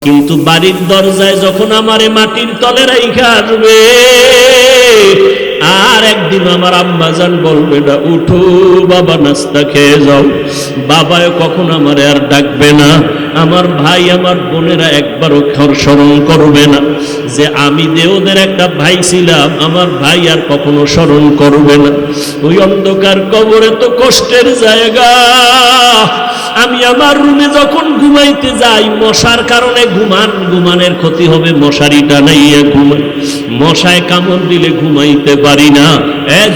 কিন্তু বাড়ির দরজায় যখন আমারে মাটির তলে রাইখা আসবে, আর একদিন আমার আম্মাজান বলবে না, উঠো বাবা নাস্তা খেয়ে যাও। বাবায় কখন আমারে আর ডাকবে না, আমার ভাই আমার বোনেরা একবারও স্মরণ করবে না যে আমি যে ওদের একটা ভাই ছিলাম, আমার ভাই আর কখনো স্মরণ করবে না। ওই অন্ধকার কবরে তো কষ্টের জায়গা। আমি আমার রুমে যখন ঘুমাইতে যাই, মশার কারণে ঘুমানের ক্ষতি হবে, মশারিটা নাইয়া ঘুমাই, মশায় কামড় দিলে ঘুমাইতে পারি না।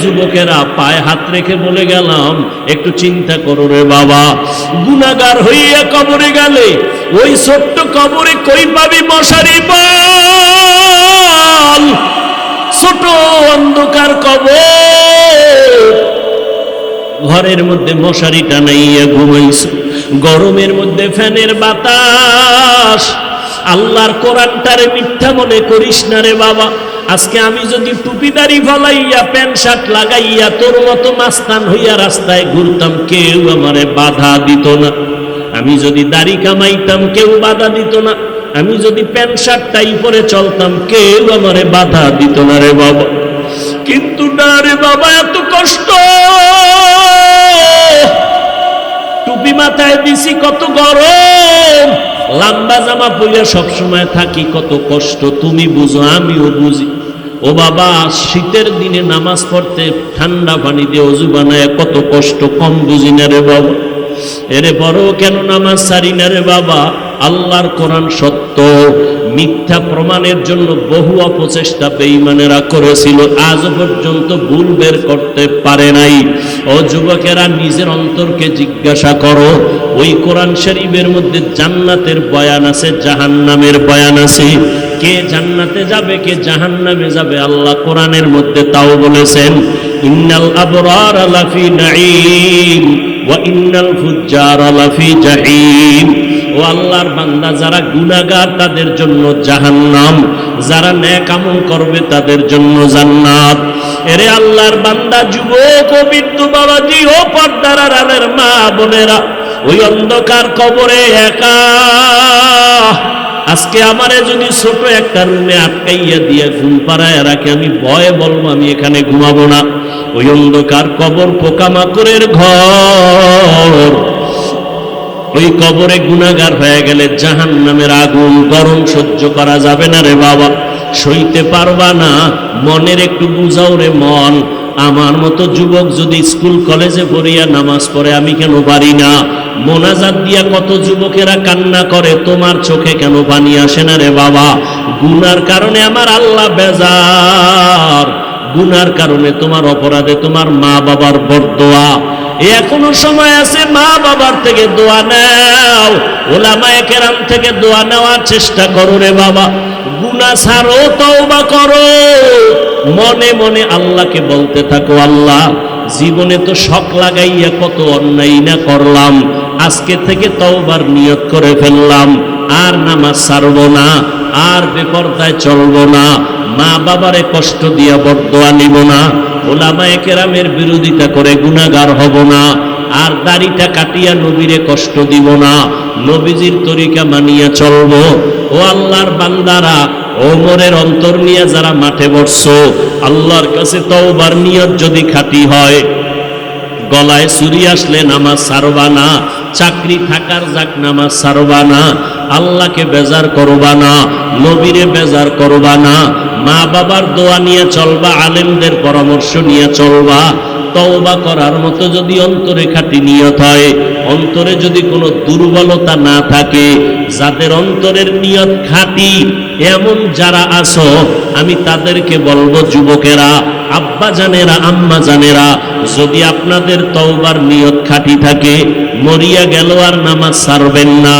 যুবকেরা পায়ে হাত রেখে বলে গেলাম, একটু চিন্তা করো রে বাবা, গুনাহগার হইয়া কবরে গেলে ওই ছোট্ট কবরে কই পাবি মশারি? বল, ছোট অন্ধকার কবর, ঘরের মধ্যে মশারি টানাইয়া ঘুমাইছো, গরমের মধ্যে ফ্যানের বাতাস। আল্লাহর কোরআনটারে মিথ্যা মনে করিস না রে বাবা। আজকে আমি যদি টুপিদারি ফলাইয়া প্যান্ট শার্ট লাগাইয়া তোর মতো মাস্তান হইয়া রাস্তায় ঘুরতাম, কেউ আমারে বাধা দিত না। আমি যদি দাড়ি কামাইতাম, কেউ বাধা দিত না। আমি যদি প্যান্ট শার্ট টাই পরে চলতাম, কেউ আমারে বাধা দিত না রে বাবা। কিন্তু না রে বাবা, এত কষ্ট। টুপি মাথায় দিছি, কত গরম, লম্বা জামা পরে সবসময় থাকি, কত কষ্ট। তুমি বুঝো, আমিও বুঝি। ও বাবা, শীতের দিনে নামাজ পড়তে ঠান্ডা পানি দিয়ে অজু বানায় কত কষ্ট, কম বুঝি না রে বাবা। এরে বড় কেন নামাজ ছাড়ি না রে বাবা? আল্লাহর কোরআন সত্য, মিথ্যা প্রমাণের জন্য বহু অপচেষ্টা বেঈমানেরা করেছিল, আজ পর্যন্ত ভুল বের করতে পারে নাই। ও যুবকেরা, নিজের অন্তরকে জিজ্ঞাসা করো, ওই কোরআন শরীফের মধ্যে জান্নাতের বয়ান আছে, জাহান্নামের বয়ান আছে। কে জান্নাতে যাবে, কে জাহান্নামে যাবে, আল্লাহ কোরআনের মধ্যে তাও বলেছেন, ইন্নাল আবরার লাফি নাঈম ওয়া ইন্নাল ফুজ্জার লাফি জাহিম। ও আল্লাহর বান্দা, যারা গুনাহগার তাদের জন্য জাহান্নাম, যারা নেক আমল করবে তাদের জন্য জান্নাত। এরে আল্লাহর বান্দা, যুবক ও বৃদ্ধ বাবাজি ও পর্দার আড়ালের মা বোনেরা, ওই অন্ধকার কবরে একা। আজকে আমারে যদি ছোট একটা রুমে আটকাইয়া দিয়ে ঘুম পাড়ায় রাখে, আমি ভয়ে বলবো আমি এখানে ঘুমাবো না। ওই অন্ধকার কবর পোকামাকড়ের ঘর। ওই কবরে গুনাহগার হয়ে গেলে জাহান্নামের আগুন, গরম সহ্য করা যাবে না রে বাবা, সইতে পারবা না। মনের একটু বুঝাও রে মন। আমার মতো যুবক যদি স্কুল কলেজে পড়িয়া নামাজ পড়ে, আমি কেন পারি না? মোনাজাত দিয়া কত যুবকেরা কান্না করে, তোমার চোখে কেন পানি আসে না রে বাবা? গুনার কারণে আমার আল্লাহ বেজার, গুনার কারণে তোমার অপরাধে তোমার মা বাবার বরদোয়া। এখনো সময় আছে, মা বাবার থেকে দোয়া নাও, ওলামায়ে কেরাম থেকে দোয়া নেওয়ার চেষ্টা করো রে বাবা। গুনাহ ছাড়ো, তওবা করো, মনে মনে আল্লাহকে বলতে থাকো, আল্লাহ জীবনে তো শখ লাগাইয়া কত অন্যায় না করলাম, আজকে থেকে তওবার নিয়ত করে ফেললাম, আর নামাজ ছাড়বো না, আর বেপরদায় চলবো না, মা বাবারে কষ্ট দিয়া বরদোয়া নিব না, ওলামায়ে কেরামের বিরোধিতা করে গুনাহগার হব না, আর দাড়িটা কাটিয়া নবীরে কষ্ট দিব না, নবীজির তরিকা মানিয়া চলবো। ও আল্লাহর বান্দারা, ওমরের অন্তর নিয়ে যারা মাঠে বসছো, আল্লাহর কাছে তওবার নিয়ত যদি খাঁটি হয়, গলায় ছুরি আসলে নামাজ ছাড়বা না, চাকরি থাকার যাক নামাজ ছাড়বা না, আল্লাহকে বেজার করবা না, নবীরে বেজার করবা না, মা বাবার দোয়া নিয়ে চলবা, আলেমদের পরামর্শ নিয়ে চলবা। তওবা করার মতো যদি অন্তরে খাঁটি নিয়ত হয়, অন্তরে যদি কোনো দুর্বলতা না থাকে, যাদের অন্তরের নিয়ত খাঁটি এমন যারা আছো, আমি তাদেরকে বলবো, যুবকেরা, আব্বা জানেরা, আম্মা জানেরা, যদি আপনাদের তওবার নিয়ত খাঁটি থাকে, মরিয়া গেল আর নামাজ ছাড়বেন না,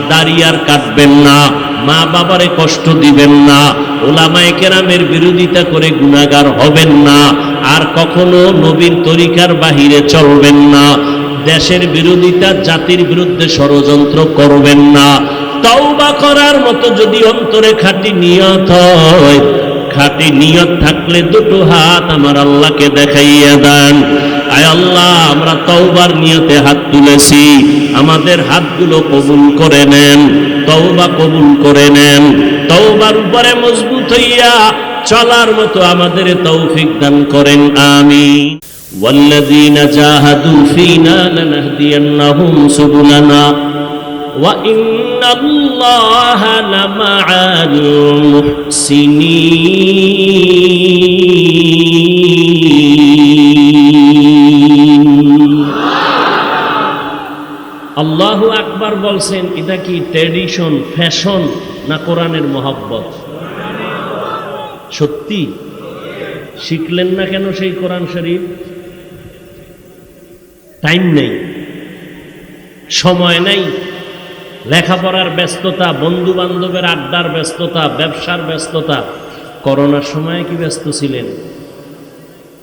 দাড়ি আর কাটবেন না, মা বাবারে কষ্ট দিবেন না, ওলামায়ে কেরামের বিরোধিতা করে গুনাহগার হবেন না, আর কখনো নবীর তরিকার বাহিরে চলবেন না, দেশের বিরোধিতা, জাতির বিরুদ্ধে ষড়যন্ত্র করবেন না। তওবা করার মতো যদি অন্তরে খাঁটি নিয়ত হয়, খাঁটি নিয়ত থাকলে দুটো হাত আমার আল্লাহকে দেখাইয়া দেন। আয় আল্লাহ, আমরা তওবার নিয়তে হাত তুলেছি, আমাদের হাতগুলো কবুল করে নেন, তওবা কবুল করে নেন। তওবার উপরে মজবুত হইয়া চলার মতো আমাদের তৌফিক দান করেন, আমিন। ওয়াল্লাযীনা জাহাদু ফীনা লানাহদিয়ান্নাহুম সুবুলানা ওয়া ইন্নাল্লাহা লামাআল মুহসিনিন। আল্লাহু আকবার বলছেন, এটা কি ট্র্যাডিশন, ফ্যাশন, না কোরআনের মহব্বত? সত্যি শিখলেন না কেন সেই কোরআন শরীফ? টাইম নেই, সময় নেই, লেখাপড়ার ব্যস্ততা, বন্ধু বান্ধবের আড্ডার ব্যস্ততা, ব্যবসার ব্যস্ততা। করোনার সময় কি ব্যস্ত ছিলেন?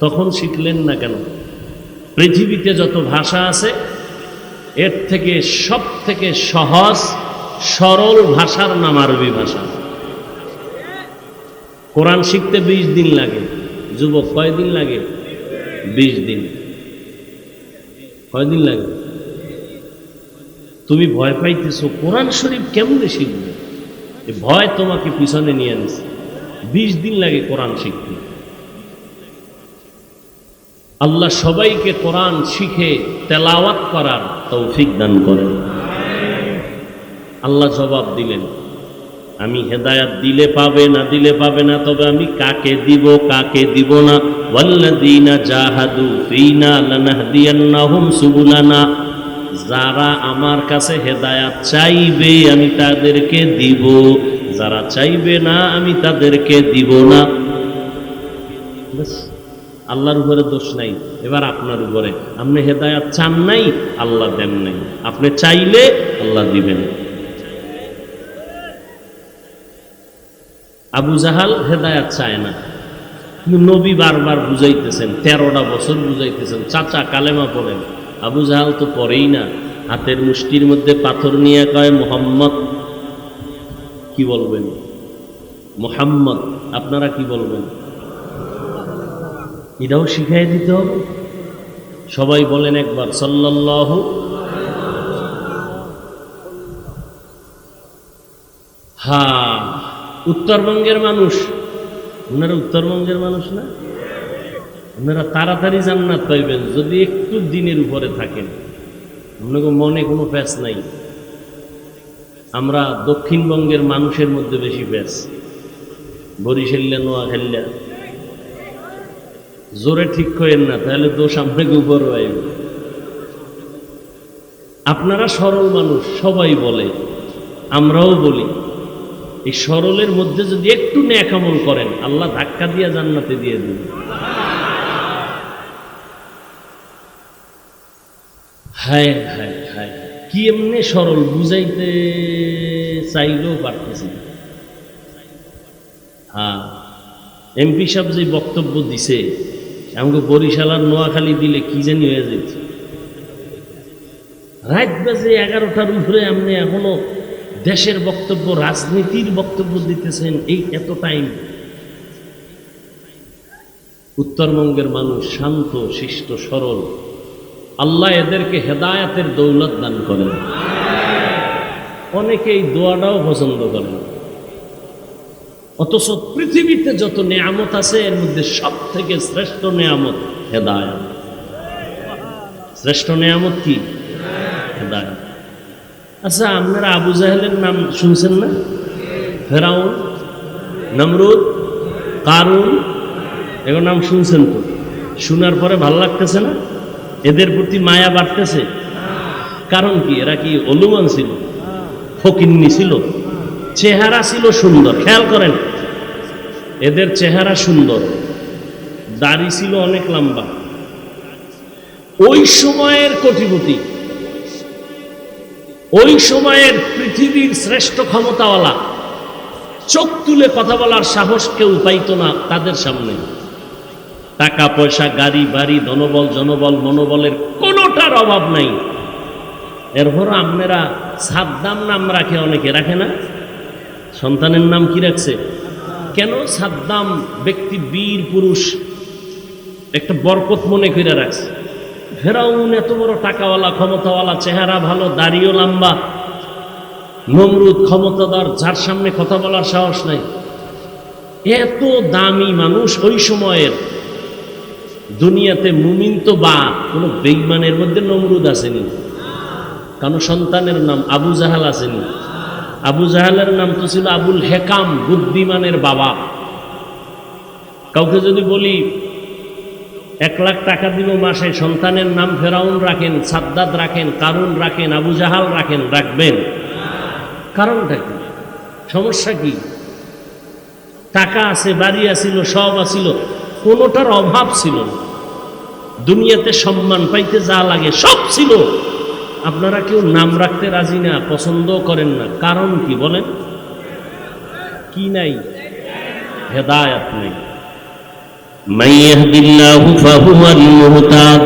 তখন শিখলেন না কেন? পৃথিবীতে যত ভাষা আছে এর থেকে সব থেকে সহজ সরল ভাষার নাম আরবি ভাষা। কোরআন শিখতে 20 দিন লাগে। যুবক, কয়দিন লাগে? 20 দিন। কয়দিন লাগে? তুমি ভয় পাইতেছো কোরআন শরীফ কেমনে শিখবে, ভয় তোমাকে পিছনে নিয়ে আনছে। 20 দিন লাগে কোরআন শিখতে। আল্লাহ সবাইকে কোরআন শিখে তেলাওয়াত করার তৌফিক দান করেন। আল্লাহ জবাব দিলেন, আমি হেদায়াত দিলে পাবে, না দিলে পাবে না, তবে আমি কাকে দিব কাকে দিব না। ওয়াল্লাযীনা জাহাদু ফীনা লানাহদিয়ান্নাহুম সুবুলানা। যারা আমার কাছে হেদায়াত চাইবে আমি তাদেরকে দিব, যারা চাইবে না আমি তাদেরকে দিব না। আল্লাহর উপরে দোষ নাই, এবার আপনার উপরে। আপনি হেদায়াত চান নাই, আল্লাহ দেন নাই। আপনি চাইলে আল্লাহ দিবেন। আবু জাহাল হেদায়াত চায় না, কিন্তু নবী বারবার বুঝাইতেছেন, 13টা বছর বুঝাইতেছেন, চাচা কালেমা পড়েন। আবু জাহাল তো পড়েই না, হাতের মুষ্টির মধ্যে পাথর নিয়ে কয় মুহাম্মদ। কি বলবেন? মুহাম্মদ। আপনারা কি বলবেন? এটাও শিখাই দিতে হবে। সবাই বলেন একবার সাল্লাল্লাহু। হ্যাঁ, উত্তরবঙ্গের মানুষ, ওনারা উত্তরবঙ্গের মানুষ না? ওনারা তাড়াতাড়ি জান্নাত পাইবেন যদি একটু দিনের উপরে থাকেন। আপনাকে মনে কোনো প্যাচ নাই। আমরা দক্ষিণবঙ্গের মানুষের মধ্যে বেশি প্যাচ। বরিশাল্লা, নোয়াখাল্লা। জোরে ঠিক করেন না, তাহলে দোষ আপনাকে উপরে আইবে। আপনারা সরল মানুষ, সবাই বলে, আমরাও বলি। এই সরলের মধ্যে যদি একটু নেক আমল করেন, আল্লাহ ধাক্কা দিয়ে জান্নাতে দিয়ে দিন। হায় হায় হায়, কি এমনি সরল, বুঝাইতে চাইলেও পারতেছি। হ্যাঁ, এমপি সাহেব যে বক্তব্য দিছে, আমাকে বরিশাল আর নোয়াখালী দিলে কি জানি হয়ে যাচ্ছে। রাত বাজে 11টার উপরে আপনি এখনো দেশের বক্তব্য, রাজনীতির বক্তব্য দিতেছেন, এই এত টাইম। উত্তরবঙ্গের মানুষ শান্ত, শিষ্ট, সরল। আল্লাহ এদেরকে হেদায়াতের দৌলত দান করেন। অনেকে এই দোয়াটাও পছন্দ করেন, অথচ পৃথিবীতে যত নেয়ামত আছে এর মধ্যে সব থেকে শ্রেষ্ঠ নেয়ামত হেদায়াত। শ্রেষ্ঠ নেয়ামত কি? হেদায়াত। আচ্ছা, আপনারা আবু জাহেলের নাম শুনছেন না? ফেরাউন, নমরুদ, কারুন, এগুলোর নাম শুনছেন তো? শোনার পরে ভালো লাগতেছে না? এদের প্রতি মায়া বাড়তেছে? কারণ কি? এরা কি অলুমান ছিল? ফকিন্নি ছিল? চেহারা ছিল সুন্দর। খেয়াল করেন, এদের চেহারা সুন্দর, দাড়ি ছিল অনেক লম্বা। ওই সময়ের কোটিপতি, ওই সময়ের পৃথিবীর শ্রেষ্ঠ ক্ষমতাওয়ালা, চোখ তুলে কথা বলার সাহস কেউ পাইত না তাদের সামনে। টাকা পয়সা, গাড়ি বাড়ি, ধনবল, জনবল, মনোবলের কোনোটার অভাব নাই। এরপর আপনারা সাদ্দাম নাম রাখে, অনেকে রাখে না? সন্তানের নাম কি রাখছে? কেন সাদ্দাম ব্যক্তি বীর পুরুষ, একটা বরকত মনে করে রাখছে। ফেরাউন এত বড় টাকাওয়ালা, ক্ষমতাওয়ালা, চেহারা ভালো, দাড়িও লম্বা। নমরুদ ক্ষমতাদার, যার সামনে কথা বলার সাহস নাই। এত দামি মানুষ ওই সময়ের দুনিয়াতে। মুমিন তো বা কোনো বেঈমানের মধ্যে নমরুদ আসেনি, কারণ সন্তানের নাম আবু জাহাল আসেনি। আবু জাহালের নাম তো ছিল আবুল হেকাম, বুদ্ধিমানের বাবা। কাউকে যদি বলি 1 লাখ টাকা দিব মাসে, সন্তানের নাম ফেরাউন রাখেন, সাদ্দাত রাখেন, কারুন রাখেন, আবু জাহাল রাখেন, রাখবেন? কারণটা কি? সমস্যা কি? টাকা আছে, বাড়ি আছিল, সব আছিল, কোনোটার অভাব ছিল না। দুনিয়াতে সম্মান পাইতে যা লাগে সব ছিল। আপনারা কেউ নাম রাখতে রাজি না, পছন্দ করেন না। কারণ কি বলেন? কি নাই? হেদায়েত নেই। মান ইয়াহদিল্লাহু ফাহুয়াল মুহতাদ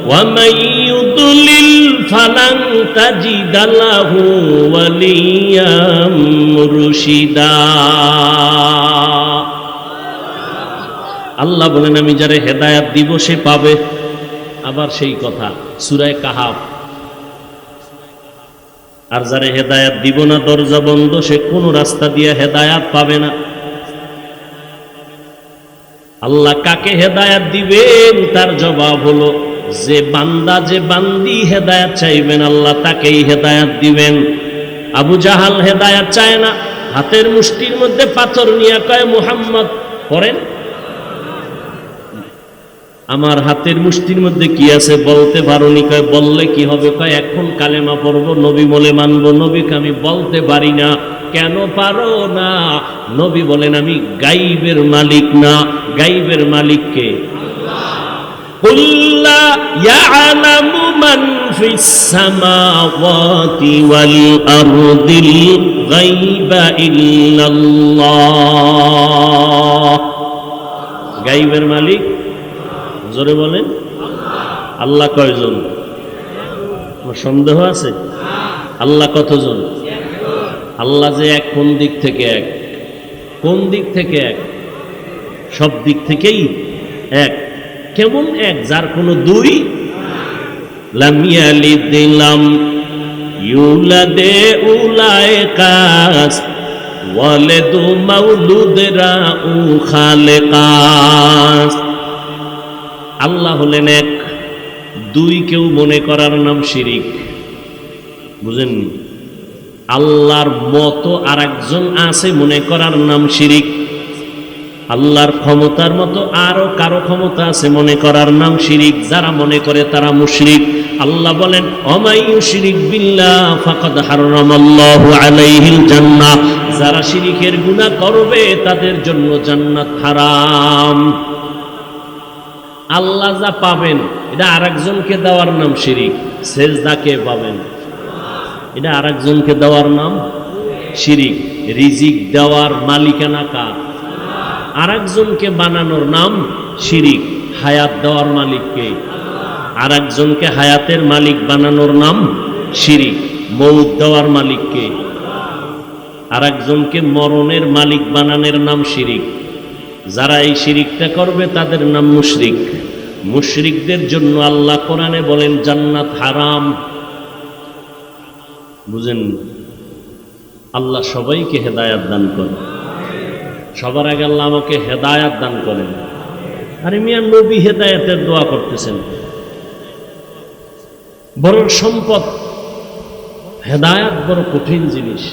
ওয়া মান ইউদ্লিল ফালান তাজিদা লাহু ওয়ালিয়াম মুরশিদা। আল্লাহ বলেন, আমি যারে হেদায়েত দিব সে পাবে। আবার সেই কথা সূরা কাহাফ। আর যারে হেদায়েত দিব না, দরজা বন্ধ, সে কোন রাস্তা দিয়ে হেদায়েত পাবে না। আল্লাহ কাকে হেদায়েত দিবেন তার জবাব হলো, যে বান্দা, যে বান্দি হেদায়েত চাইবেন আল্লাহ তাকেই হেদায়েত দিবেন। আবু জাহাল হেদায়েত চায় না, হাতের মুষ্টির মধ্যে পাথর নিয়ে কয়, মুহাম্মদ পড়েন। আমার হাতের মুষ্টির মধ্যে কি আছে বলতে পারোনি? কয় বললে কি হবে? কয় এখন কালেমা পড়বো, নবী বলে মানবো। নবীকে আমি বলতে পারি না। কেন পারো না? নবী বলেন, আমি গাইবের মালিক না। গাইবের মালিক কে? কুল লা ইয়ালামু মান ফিস সামাওয়াতি ওয়াল আরদিল গায়বা ইল্লাল্লাহ। গাইবের মালিক জোরে বলেন। আল্লাহ কয়জন? আমার সন্দেহ আছে? আল্লাহ কতজন? আল্লাহ যে এক, কোন দিক থেকে এক? কোন দিক থেকে এক? সব দিক থেকেই এক। কেমন এক? যার কোনো দুই। লাম ইয়ালিদ লাম ইউলাদে উলাইকাস ওয়ালাদু মাউলুদরা উ খালেকাস। আল্লাহ হলেন এক। দুই কেউ মনে করার নাম শিরিক। বুঝেননি? আল্লাহর মতো আর একজন আছে মনে করার নাম শিরিক। আল্লাহর ক্ষমতার মতো আরো কারো ক্ষমতা আছে মনে করার নাম শিরিক। যারা মনে করে তারা মুশরিক। আল্লাহ বলেন, ওমাই ইউশরিক বিল্লাহ ফাকাদ হারামাল্লাহু আলাইহিল জান্নাহ। যারা শিরিকের গুনাহ করবে তাদের জন্য জান্নাত হারাম। আল্লাহ যা পাবেন এটা আরেকজনকে দেওয়ার নাম শিরিক। সেজদাকে পাবেন, এটা আরেকজনকে দেওয়ার নাম শিরিক। রিজিক দেওয়ার মালিকানা কার? আরেকজনকে বানানোর নাম শিরিক। হায়াত দেওয়ার মালিক কে? আরেকজনকে হায়াতের মালিক বানানোর নাম শিরিক। মৌত দেওয়ার মালিক কে? আরেকজনকে মরণের মালিক বানানোর নাম শিরিক। যারা এই শিরিকটা করবে তাদের নাম মুশরিক। মুশরিকদের জন্য আল্লাহ কোরআনে বলেন জান্নাত হারাম। বুঝেন? আল্লাহ সবাইকে হেদায়াত দান করেন। সবার আগে আল্লাহ আমাকে হেদায়াত দান করেন। আরে মিয়া, নবী হেদায়াতের দোয়া করতেছেন। বড় সম্পদ হেদায়াত, বড় কঠিন জিনিস।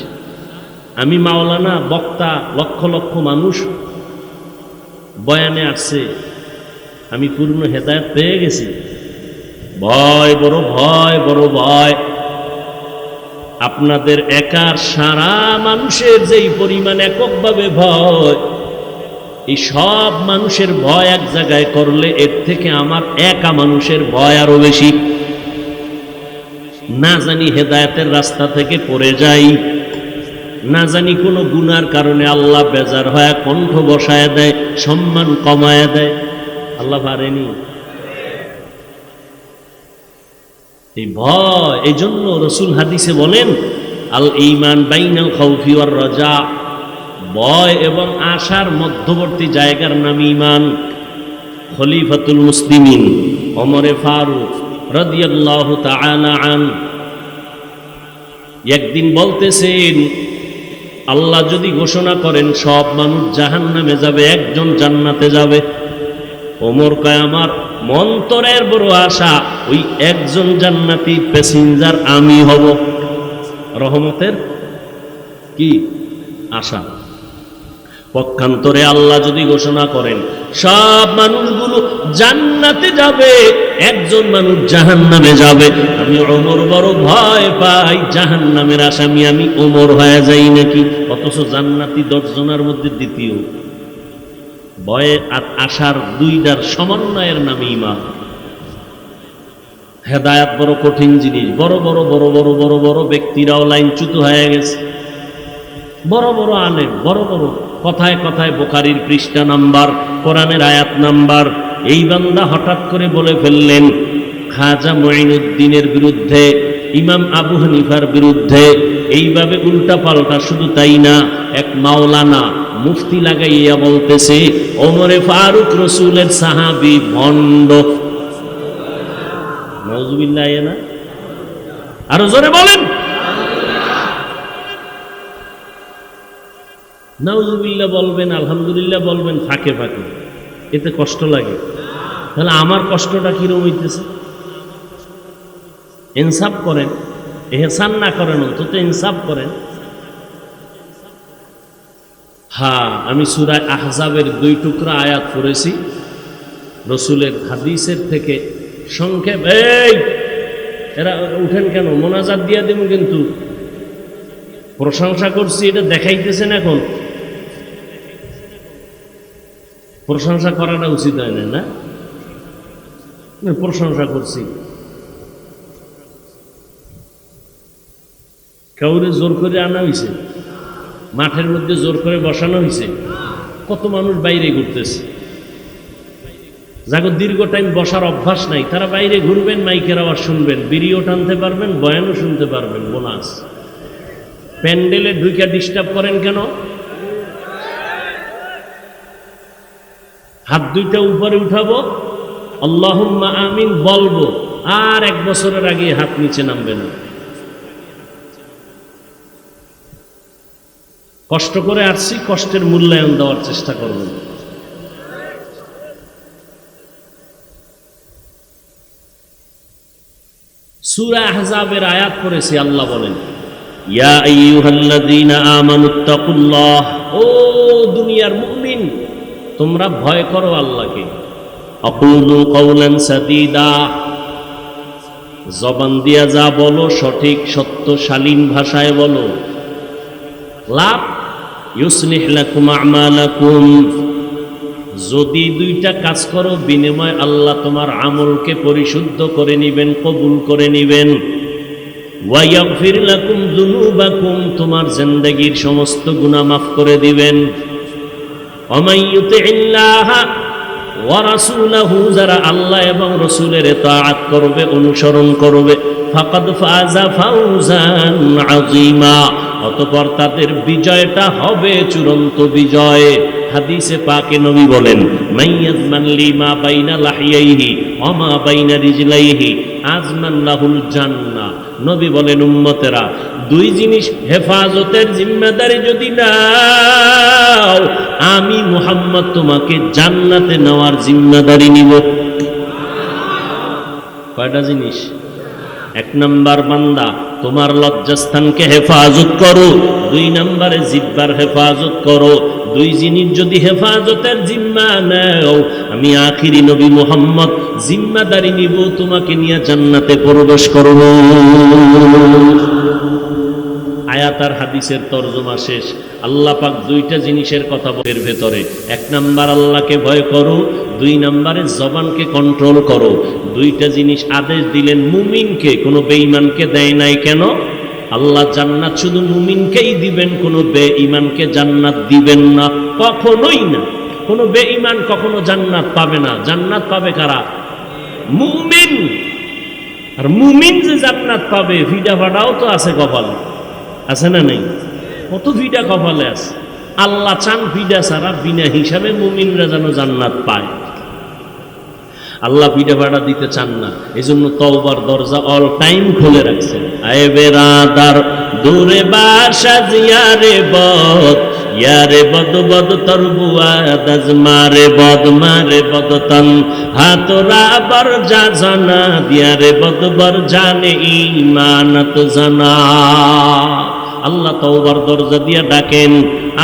আমি মাওলানা, বক্তা, লক্ষ লক্ষ মানুষ বয়ানে আসছে, আমি পূর্ণ হেদায়েত পেয়ে গেছি। ভয়, বড় ভয়, বড় ভয়। আপনাদের একার সারা মানুষের যেই পরিমাণ এককভাবে ভয়, এই সব মানুষের ভয় এক জায়গায় করলে এর থেকে আমার একা মানুষের ভয় আরো বেশি। না জানি হেদায়েতের রাস্তা থেকে পড়ে যাই, না জানি কোনো গুনার কারণে আল্লাহ বেজার হয়ে কণ্ঠ বসায় দেয়, সম্মান কমায় দেয়। আল্লাহ পারেনি এই ভয়। এই জন্য রসুল হাদিসে বলেন, আল ঈমান বাইনাল খাউফি ওয়ার রাজা। ভয় এবং আশার মধ্যবর্তী জায়গার নাম ঈমান। খলিফাতুল মুসলিমিন ওমরে ফারুক রাদিয়াল্লাহু তাআলা আনহু একদিন বলতেছেন, আল্লাহ যদি ঘোষণা করেন সব মানুষ জাহান্নামে যাবে, একজন জান্নাতে যাবে, ওমর কয় আমার মন্তরের বড় আশা ওই একজন জান্নাতি প্যাসেঞ্জার আমি হব। রহমতের কি আশা। পক্ষান্তরে আল্লাহ যদি ঘোষণা করেন সব মানুষগুলো জান্নাতে যাবে, একজন মানুষ জাহান্নামে যাবে, আমি ওমর বড় ভয় পাই জাহান্নামের আসামি আমি ওমর হয়ে যাই নাকি। অথচ জান্নাতি 10 জনের মধ্যে দ্বিতীয়। ভয়ে আর আশার দুইটার সমন্বয়ের নাম ঈমান। হেদায়েত বড় কঠিন জিনিস। বড় বড় বড় বড় বড় বড় ব্যক্তিরাও লাইনচ্যুত হয়ে গেছে। বড় বড় আলেম, বড় বড় কথায় কথায় বুখারীর পৃষ্ঠা নাম্বার, কোরআনের আয়াত নাম্বার। এই বান্দা হঠাৎ করে বলে ফেললেন খাজা মুঈনুদ্দিনের বিরুদ্ধে, ইমাম আবু হানিফার বিরুদ্ধে, এইভাবে উল্টা পাল্টা। শুধু তাই না, এক মাওলানা মুফতি লাগাইয়া বলতেছে ওমরে ফারুক রসুলের সাহাবী ভণ্ড। নাউজুবিল্লাহ। না আরো জোরে বলেন নাউজুবিল্লাহ বলবেন, আলহামদুলিল্লাহ বলবেন ফাঁকে ফাঁকে, এতে কষ্ট লাগে। তাহলে আমার কষ্টটা কিরকম হইতেছে? ইনসাফ করেন, এহসান না করেন, অন্তত ইনসাফ করেন। হ্যাঁ, আমি সূরা আহজাবের 2 টুকরা আয়াত পড়েছি রসুলের হাদিসের থেকে সংক্ষেপ। এই এরা উঠেন কেন? মোনাজাত দিয়া দেব, কিন্তু প্রশংসা করছি এটা দেখাইতেছেন। এখন প্রশংসা করাটা উচিত হয় না, না? প্রশংসা করছি, কাউরে জোর করে আনা হয়েছে, মাঠের মধ্যে জোর করে বসানো হয়েছে। কত মানুষ বাইরে ঘুরতেছে, যাকে দীর্ঘ টাইম বসার অভ্যাস নাই, তারা বাইরে ঘুরবেন, মাইকের আওয়াজ শুনবেন, বিড়িও টানতে পারবেন, বয়ানও শুনতে পারবেন। বোনাস। প্যান্ডেলে ঢুকে ডিস্টার্ব করেন কেন? হাত দুইটা উপরে উঠাবো, আল্লাহুম্মা আমিন বলবো, আর 1 বছরের আগে হাত নিচে নামবে না। কষ্ট করে আসছি, কষ্টের মূল্যায়ন দেওয়ার চেষ্টা করবেন। সূরা আহজাবের আয়াত পড়েছি, আল্লাহ বলেন ইয়া আইয়ুহাল্লাযীনা আমানুত্তাকুল্লাহ, ও দুনিয়ার মুমিন তোমরা ভয় করো আল্লাহকে। আকুলু কাওলান সাদীদা, জবান দিয়া যা বলো সঠিক সত্য শালীন ভাষায় বলো। লাভ ইউসলিহ লাকুম আমালাকুম, যদি 2টা কাজ করো বিনিময় আল্লাহ তোমার আমলকে পরিশুদ্ধ করে নিবেন, কবুল করে নিবেন। ওয়া ইয়াগফির লাকুম যুনুবাকুম, তোমার জিন্দেগীর সমস্ত গুনাহ মাফ করে দিবেন। ওয়া মান ইউতিইল্লাহা ওয়া রাসূলাহু, যারা আল্লাহ এবং রাসূলের ইতাআত করবে, অনুসরণ করবে, ফাকাদ ফাযা ফাওজান আযীমা, অতঃপর তাদের বিজয়টা হবে চূড়ান্ত বিজয়। হাদিসে পাকে নবী বলেন মাইয়াজমান লিমা বাইনা লাহিয়াইহি ওয়া মা বাইনা রিজলাইহি আজমান লাহুল জান্নাহ। নবী বলেন উম্মতেরা, 2 জিনিস হেফাজতের জিম্মেদারি যদি নাও, আমি মুহাম্মদ তোমাকে জান্নাতে নেওয়ার জিম্মেদারি নিব। কয়টা জিনিস? 1 নাম্বার বান্দা তোমার লজ্জাস্থানকে হেফাজত করো, 2 নম্বরে জিহ্বার হেফাজত করো। 2 জিনিস যদি হেফাজতের জিম্মা নাও, আমি আখিরি নবী মুহাম্মদ জিম্মাদারি নিব, তোমাকে নিয়ে জান্নাতে প্রবেশ করব। আয়াত আর হাদিসের তরজমা শেষ। আল্লাহ পাক 2টা জিনিসের কথা বলের ভেতরে। 1 নাম্বার আল্লাহকে ভয় করো, 2 নম্বরে জবানকে কন্ট্রোল করো। 2টা জিনিস আদেশ দিলেন মুমিনকে, কোনো বেঈমানকে দেয় নাই। কেন? আল্লাহ জান্নাত শুধু মুমিনকেই দিবেন, কোনো বেঈমানকে জান্নাত দিবেন না, কখনোই না। কোনো বেঈমান কখনো জান্নাত পাবে না। জান্নাত পাবে কারা? মুমিন। আর মুমিন যে জান্নাত পাবে, ভিডা ভাড়াও তো আছে কপালে, আছে না নেই? কত ভিডা কপালে আছে। আল্লাহ চান বিডা ছাড়া বিনা হিসাবে মুমিনরা যেন জান্নাত পায়। আল্লাহ বিডা ভাড়া দিতে চান না, এই জন্য তওবার দরজা অল টাইম খুলে রাখছেন। আয়ে বেরাদার দূরে বাসা জিয়ারে বদ, ইয়ারে বদ বদ তরবুয়া দাজ মারে বদ তন হাতরা বর যা জানা দিয়ারে বদ বর জানে ঈমানত জানা। আল্লাহ তওবার দরজা দিয়া ডাকেন,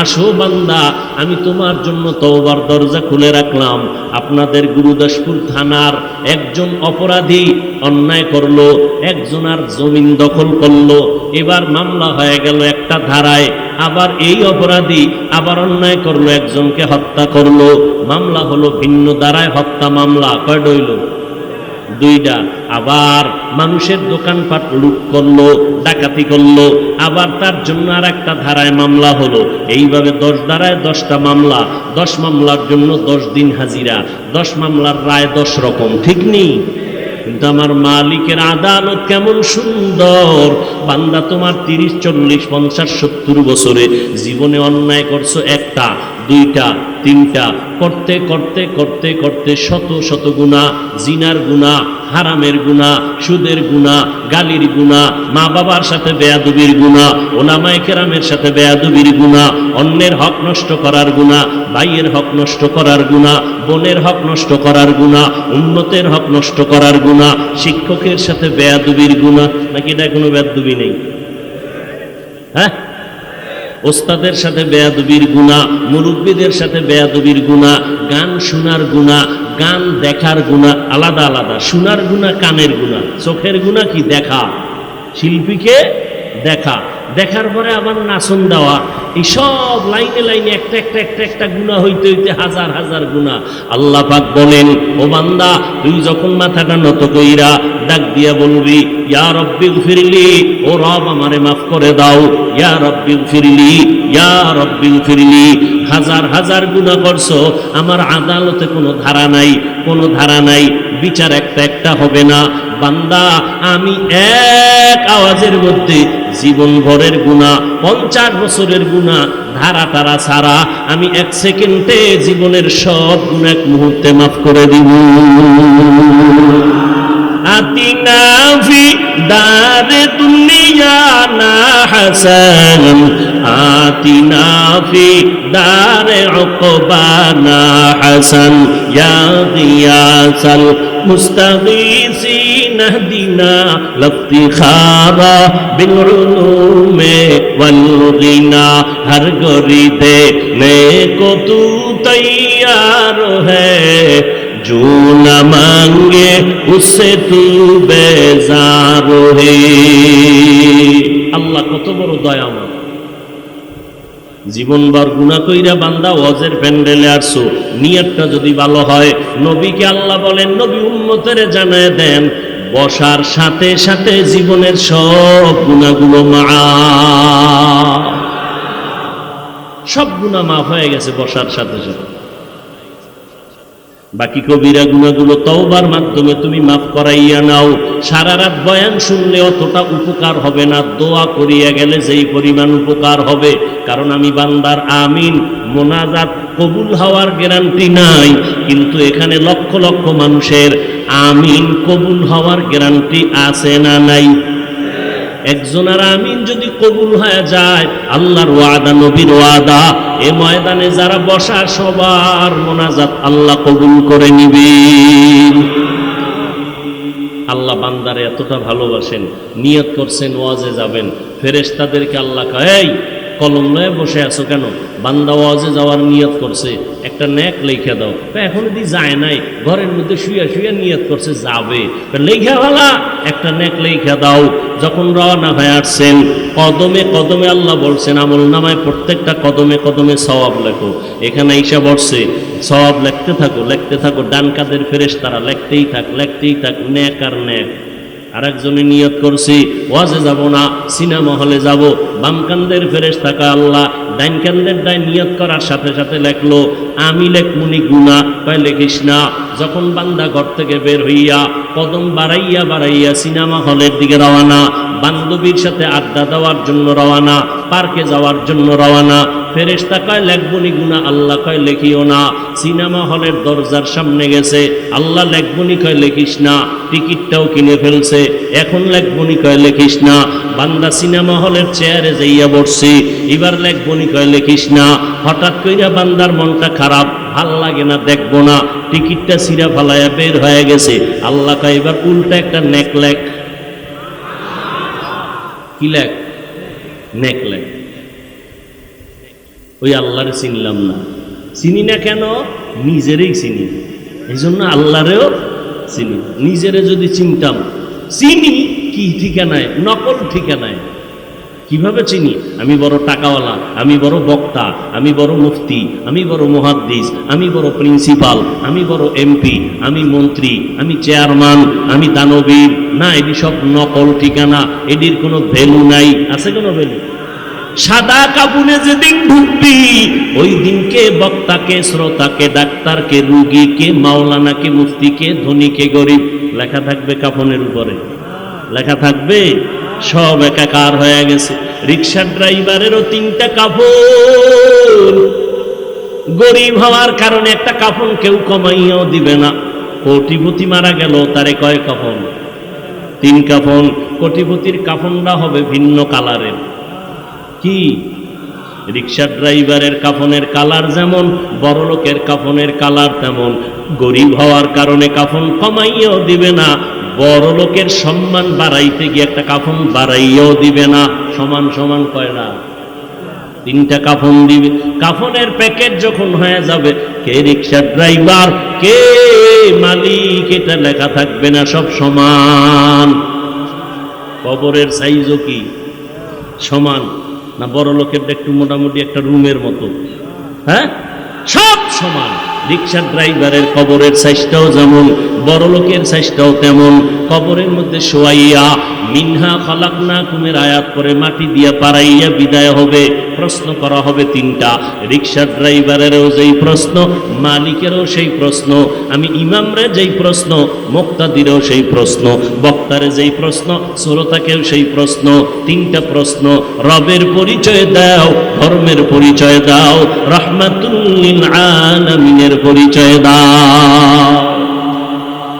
আসো বান্দা আমি তোমার জন্য তওবার দরজা খুলে রাখলাম। আপনাদের গুরুদাসপুর থানার একজন অপরাধী অন্যায় করলো, একজনার জমিন দখল করলো, এবার মামলা হয়ে গেল একটা ধারায়। আবার এই অপরাধী আবার অন্যায় করলো, একজনকে হত্যা করলো, মামলা হলো ভিন্ন ধারায় হত্যা মামলা। কয়টা হইল? দুইটা। আবার মানুষের দোকানপাট লুট করলো, ডাকাতি করলো, আবার তার জন্য আর একটা ধারায় মামলা হলো। এইভাবে 10 ধারায় 10টা মামলা, 10 মামলার জন্য 10 দিন হাজিরা, 10 মামলার রায় 10 রকম। ঠিক নেই? কিন্তু আমার মালিকের আদালত কেমন সুন্দর। বান্দা তোমার 30, 40, 50, 70 বছরে জীবনে অন্যায় করছো, একটা, দুইটা, তিনটা, করতে করতে করতে করতে শত শত গুনাহ, জিনার গুনাহ, হারামের গুনাহ, সুদের গুনাহ, গালির গুনাহ, মা বাবার সাথে বেয়াদবির গুনাহ, ওলামায়ে কেরামের সাথে বেয়াদবির গুনাহ, অন্যের হক নষ্ট করার গুনাহ, ভাইয়ের হক নষ্ট করার গুনাহ, বোনের হক নষ্ট করার গুনাহ, উম্মতের হক নষ্ট করার গুনাহ, শিক্ষকের সাথে বেয়াদবির গুনাহ। নাকি এটা কোনো বেয়াদবি নেই? হ্যাঁ, ওস্তাদের সাথে বেয়াদবির গুনাহ, মুরব্বীদের সাথে বেয়াদবির গুনাহ, গান শোনার গুনাহ, গান দেখার গুনাহ আলাদা আলাদা। শোনার গুনাহ কানের গুনাহ, চোখের গুনাহ কি? দেখা, শিল্পীকে দেখা, দেখার পরে আবার নাচন দেওয়া, এই সব লাইনে লাইনে একটা একটা একটা একটা গুনাহ হইতে হইতে হাজার হাজার গুনাহ। আল্লাহ পাক বলেন, ও বান্দা তুই যখন মাথাটা নত কইরা ডাক দিয়া বলবি ইয়া রব্বি গফিরলি, ও রব আমারে মাফ করে দাও, ইয়া রব্বি গফিরলি, ইয়া রব্বি গফিরলি। হাজার হাজার গুনাহ করছো, আমার আদালতে কোনো ধারা নাই, কোনো ধারা নাই, বিচার একটা একটা হবে না। বান্দা আমি এক আওয়াজের মধ্যে জীবন ভরের গুনাহ, 50 বছরের গুনাহ ধারা তারা ছাড়া আমি 1 সেকেন্ডে জীবনের সব গুনাহ এক মুহূর্তে মাফ করে দিব। আতিনা ফি দারে দুনিয়া না হাসান, আতিনা ফি দারে উকবা না হাসান, ইয়া গিয়াসাল মুস্তাগীসিন اهدنا لفتخارا بالعلوم والغنا। ہر گریدے نیکو تو تیار ہے، جو نہ مانگے اس سے تو بیزار ہے। আল্লাহ কত বড় দয়াময়। জীবনভর গুনাহ কইরা বান্দা ওয়াজের প্যান্ডেলে আসছো, নিয়তটা যদি ভালো হয়, নবীকে আল্লাহ বলেন, নবী উম্মতের জানায় দেন বসার সাথে সাথে জীবনের সব গুনাহগুলো মাফ, সব গুনাহ মাফ হয়ে গেছে বসার সাথে সাথে। বাকি কবিরা গুনাহগুলো তওবার মাধ্যমে তুমি মাফ করাইয়া নাও। সারা রাত বয়ান শুনলে অতটা উপকার হবে না, দোয়া করিয়া গেলে যেই পরিমাণ উপকার হবে। কারণ আমি বান্দার আমিন মোনাজাত কবুল হওয়ার গ্যারান্টি নাই, কিন্তু এখানে লক্ষ লক্ষ মানুষের আমিন কবুল হওয়ার গ্যারান্টি আছে না নাই? একজনের আমিন যদি কবুল হয়ে যায়, আল্লাহর ওয়াদা, নবীর ওয়াদা, এ ময়দানে যারা বসা সবার মোনাজাত আল্লাহ কবুল করে নিবেন। আল্লাহ বান্দারে এতটা ভালোবাসেন, নিয়ত করছেন ওয়াজে যাবেন, ফেরেশতাদেরকে আল্লাহ কয়, এই কলম লয়ে বসে আছো কেন? বান্দা ওয়াজে যাওয়ার নিয়ত করছে, একটা নেক লেখা দাও। এখন যদি যায় নাই, ঘরের মধ্যে শুয়ে শুয়ে নিয়ত করছে যাবে, লেখা ভালা একটা নেক লেখা দাও। যখন রওনা হয়ে আসছেন, কদমে কদমে আল্লাহ বলছেন আমল নামায় প্রত্যেকটা কদমে কদমে সওয়াব লেখো। এখানে ঈশা বলছে সওয়াব লিখতে থাকো, লিখতে থাকো। ডান কাদের ফেরেশতারা লিখতেই থাক, লিখতেই থাক, নেক আর নেক। আরেকজনে নিয়ত করছি ওয়াজে যাব না, সিনেমা হলে যাব। বাম কান্দের ফেরেশতা আল্লাহ ডাইন কান্দের ডাইন নিয়ত করার সাথে সাথে লেখলো আমি লেখমুনি গুনাহ, কয় লেখিস না। যখন বান্দা ঘর থেকে বের হইয়া কদম বাড়াইয়া বাড়াইয়া সিনেমা হলের দিকে রওনা, বান্ধবীর সাথে আড্ডা দেওয়ার জন্য রওনা, পার্কে যাওয়ার জন্য রওনা, ফেরেশতা কয় লেখবনি গুনাহ, আল্লাহ কয় লেখিও না। সিনেমা হলের দরজার সামনে গেছে, আল্লাহ লেখবনি কয় লেখিস না। টিকিটটাও কিনে ফেলছে, এখন লেখবনি কয় লেখিস না। বান্দা সিনেমা হলের চেয়ারে যাইয়া বসছি, এবার লেখবনি কয় লেখিস না। হঠাৎ কইরা বান্দার মনটা খারাপ, ভাল লাগে না, দেখবো না, টিকিটটা ছিঁড়া ফালাইয়া বের হয়ে গেছে। আল্লাহ কয় এবার উল্টা একটা নেক লেখ। কি লেখ? নেক লেখ। ওই আল্লাহরে চিনলাম না। চিনি না কেন? নিজেরই চিনি, এই জন্য আল্লাহরেও চিনি। নিজেরে যদি চিনতাম, চিনি কি ঠিকানায়, নকল ঠিকানায়। কিভাবে চিনি? আমি বড় টাকাওয়ালা, আমি বড় বক্তা, আমি বড় মুফতি, আমি বড় মুহাদ্দিস, আমি বড় প্রিন্সিপাল, আমি বড় এমপি, আমি মন্ত্রী, আমি চেয়ারম্যান, আমি দানবীর। না, এটি সব নকল ঠিকানা, এটির কোনো ভ্যালু নাই। আছে কোনো ভ্যালু? সাদা কাপুনে যেদিন ঢুকবি, ওই দিনকে বক্তাকে, শ্রোতাকে, ডাক্তারকে, রুগীকে, মাওলানাকে, মুফতিকে, ধনীকে, গরিব লেখা থাকবে কাফনের উপরে, লেখা থাকবে। সব একাকার হয়ে গেছে। রিক্সার ড্রাইভারেরও 3টা কাফন। গরিব হওয়ার কারণে একটা কাফন কেউ কমাইয়াও দিবে না। কোটিপতি মারা গেল, তারে কয় কাফন? 3 কাফন। কোটিপতির কাফনটা হবে ভিন্ন কালারের। কি? রিক্সার ড্রাইভারের কাফনের কালার যেমন, বড় লোকের কাফনের কালার তেমন। গরিব হওয়ার কারণে কাফন কমাইয়াও দিবে না, বড় লোকের সম্মান বাড়াইতে গিয়ে একটা কাফন বাড়াইয়াও দিবে না। সমান সমান কয়টা? 3টা কাফন দিবে। কাফনের প্যাকেট যখন হয়ে যাবে, কে রিক্সার ড্রাইভার, কে মালিক, এটা লেখা থাকবে না, সব সমান। কবরের সাইজও কি সমান না? বড় লোকের একটু মোটামুটি একটা রুমের মতো, হ্যাঁ, সব সমান। রিক্সার ড্রাইভারের কবরের সাইজটাও যেমন, বড় লোকের সাইজটাও তেমন। কবরের মধ্যে শোয়াইয়া মিনহা খালাকনাকুমের আয়াত করে মাটি দিয়া পাড়াইয়া বিদায় হবে। প্রশ্ন করা হবে 3টা। রিক্সার ড্রাইভারেরও যেই প্রশ্ন, মালিকেরও সেই প্রশ্ন, আমি ইমামরে যেই প্রশ্ন, মুক্তাদিরও সেই প্রশ্ন, বক্তারে যেই প্রশ্ন, শ্রোতাকেও সেই প্রশ্ন। 3টা প্রশ্ন। রবের পরিচয় দাও, ধর্মের পরিচয় দাও, রাহমাতুল লিল আলামিনের পরিচয় দাও।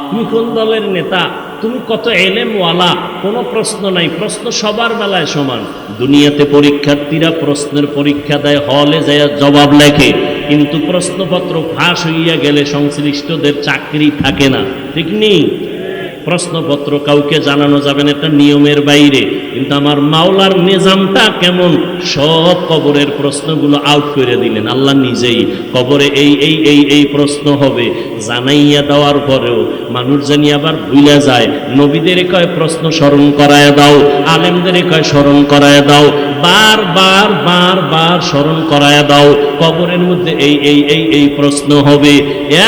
তুমি কোন দলের নেতা, তুমি কত এলেমওয়ালা, কোনো প্রশ্ন নাই। প্রশ্ন সবার বেলায় সমান। দুনিয়াতে পরীক্ষার্থীরা প্রশ্নের পরীক্ষা দেয়, হলে যায় জবাব লেখে, কিন্তু প্রশ্নপত্র ফাঁস হইয়া গেলে সংশ্লিষ্টদের চাকরি থাকে না। ঠিক নেই? প্রশ্নপত্র কাউকে জানানো যাবে না, এটা নিয়মের বাইরে। কিন্তু আমার মাওলার নিজামটা কেমন, সব কবরের প্রশ্নগুলো আউট করে দিলেন আল্লাহ নিজেই। কবরে এই এই এই এই প্রশ্ন হবে, জানাইয়া দেওয়ার পরেও মানুষ জানি আবার ভুলে যায়। নবীদের কয় প্রশ্ন স্মরণ করায় দাও, আলেমদের কয় স্মরণ করায় দাও, বারবার বারবার স্মরণ করায় দাও। কবরের মধ্যে এই এই এই এই প্রশ্ন হবে।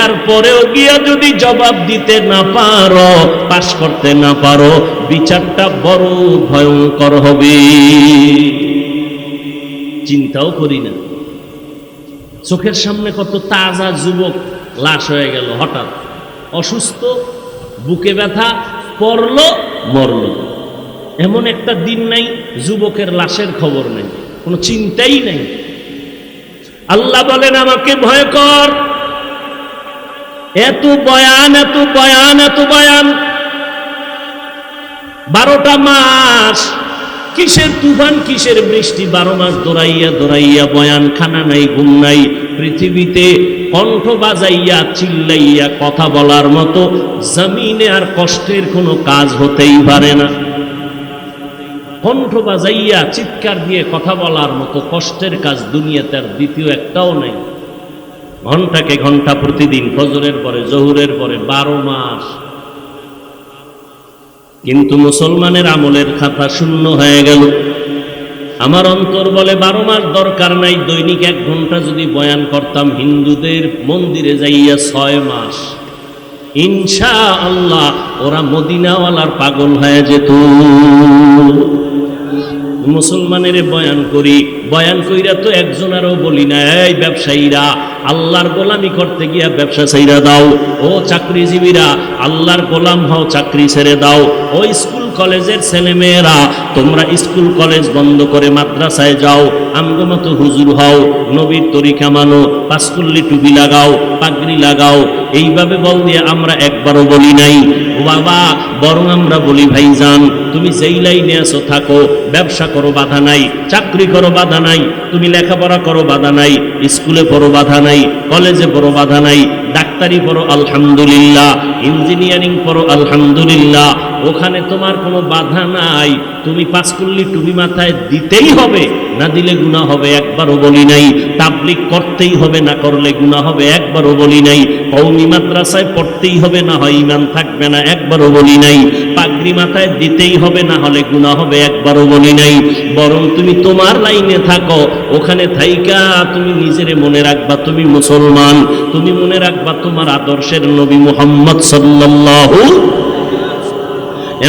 এরপরেও গিয়া যদি জবাব দিতে না পারো, পাশ করতে না পারো, বিচারটা বড় ভয়ঙ্কর হবে। চিন্তাও করি না। চোখের সামনে কত তাজা যুবক লাশ হয়ে গেল, হঠাৎ অসুস্থ, বুকে ব্যথা, পড়লো, মরলো। এমন একটা দিন নাই যুবকের লাশের খবর নেই, কোনো চিন্তাই নেই। আল্লাহ বলেন আমাকে ভয় কর। এত বয়ান, এত বয়ান, এত বয়ান, 12টা মাস কিসের তুফান, কিসের বৃষ্টি, 12 মাস দৌড়াইয়া দৌড়াইয়া বয়ান, খানা নাই, ঘুম নাই। পৃথিবীতে কণ্ঠ বাজাইয়া চিল্লাইয়া কথা বলার মতো জমিনে আর কষ্টের কোনো কাজ হতেই পারে না। কণ্ঠ বাজাইয়া চিৎকার দিয়ে কথা বলার মতো কষ্টের কাজ দুনিয়াতে আর দ্বিতীয় একটাও নেই। ঘন্টাকে ঘন্টা প্রতিদিন, ফজরের পরে, জোহরের পরে, 12 মাস। কিন্তু মুসলমানের আমলের খাতা শূন্য হয়ে গেল। আমার অন্তর বলে 12 মাস দরকার নাই, দৈনিক 1 ঘন্টা যদি বয়ান করতাম হিন্দুদের মন্দিরে যাইয়া 6 মাস, ইনশাআল্লাহ ওরা মদিনাওয়ালার পাগল হয়ে যেত। মুসলমানের বয়ান করি, বয়ান কইরা তো একজনেরও বলি না, এই ব্যবসায়ীরা আল্লাহর গোলামি করতে গিয়া ব্যবসা ছেড়ে দাও, ও চাকরিজীবীরা আল্লাহর গোলাম হও, চাকরি ছেড়ে দাও, ও স্কুল কলেজের ছেলেমেয়েরা তোমরা স্কুল কলেজ বন্ধ করে মাদ্রাসায় যাও, আমগো মতো হুজুর হও, নবীর তরিকা মানো, পাঁচকুল্লি টুপি লাগাও, পাগড়ি লাগাও, এইভাবে বল দিয়ে আমরা একবারও বলি নাই ও বাবা। বরং আমরা বলি ভাইজান তুমি যেই লাইনে আছো থাকো, ব্যবসা করো বাধা নাই, চাকরি করো বাধা নাই, তুমি লেখাপড়া করো বাধা নাই, স্কুলে পড়ো বাধা নাই, কলেজে পড়ো বাধা নাই, ডাক্তারি পড়ো আলহামদুলিল্লাহ, ইঞ্জিনিয়ারিং পড়ো আলহামদুলিল্লাহ, ওখানে তোমার কোনো বাধা নাই। তুমি পাঁচকুল্লি টুপি মাথায় দিতেই হবে, না দিলে গুনাহ হবে, একবারও বলি নাই। তাবলীগ করতেই হবে, না করলে গুনাহ হবে, একবারও বলি নাই। কওমি মাদ্রাসায় পড়তেই হবে, না হয় ঈমান থাকবে না, একবারও বলি নাই। পাগড়ি মাথায় দিতেই হবে, না হলে গুনাহ হবে, একবারও বলি নাই। বরং তুমি তোমার লাইনে থাকো, ওখানে থাইকা তুমি নিজেরে মনে রাখবা তুমি মুসলমান, তুমি মনে রাখবা তোমার আদর্শের নবী মুহাম্মদ সাল্লাল্লাহু,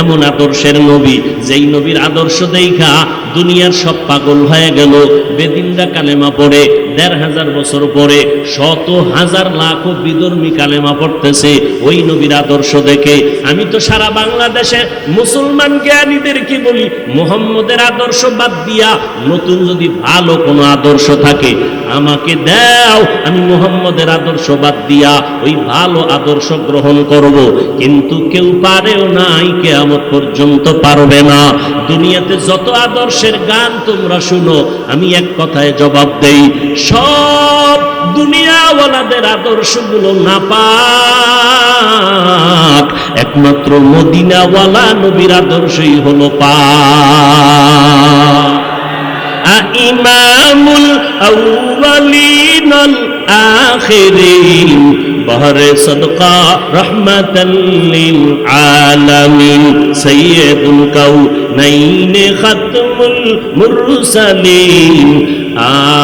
এমন আদর্শের নবী যেই নবীর আদর্শ দেখা দুনিয়ার সব পাগল হয়ে গেল। বেদিনরা কালেমা পড়ে ১৫০০ বছর পরে, শত হাজার লাখ বিধর্মী কালেমা পড়তেছে ওই নবীর আদর্শ দেখে। আমি তো সারা বাংলাদেশে মুসলমান জ্ঞানীদেরকে বলি মুহাম্মদের আদর্শ বাদ দিয়া নতুন যদি ভালো কোনো আদর্শ থাকে আমাকে দাও, আমি মুহাম্মদের আদর্শ বাদ দিয়া ওই ভালো আদর্শ গ্রহণ করব। কিন্তু কেউ পারেও নাই, কিয়ামত পর্যন্ত পারবে না। দুনিয়াতে যত আদর্শের গান তোমরা শুনো, আমি এক কথায় জবাব দেই, সব দুনিয়াওয়ালাদের আদর্শগুলো নাপাক, একমাত্র মদিনাওয়ালা নবীর আদর্শই হলো পাক। ইমামুল আউয়ালিন আল আখিরিন বহরে সদকা রহমাতাল লিল আলামিন সাইয়্যিদুল কাউনাইন খাতমুল মুরসালিন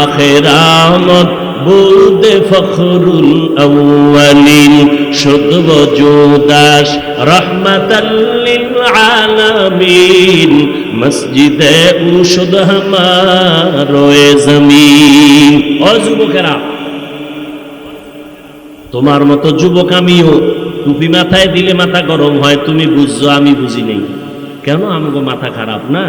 আখিরামত বুলদে ফখরুল আউয়ালিন শুদ্ধ বজুদাস রহমাতাল লিল আলামিন মসজিদে উশুদ হামারোয়ে জমিন। ও যুবকেরা, তোমার মতো যুবক আমিও। টুপি মাথায় দিলে মাথা গরম হয়, তুমি বুঝছো, আমি বুঝি নেই। কেন? আমগো মাথা খারাপ না?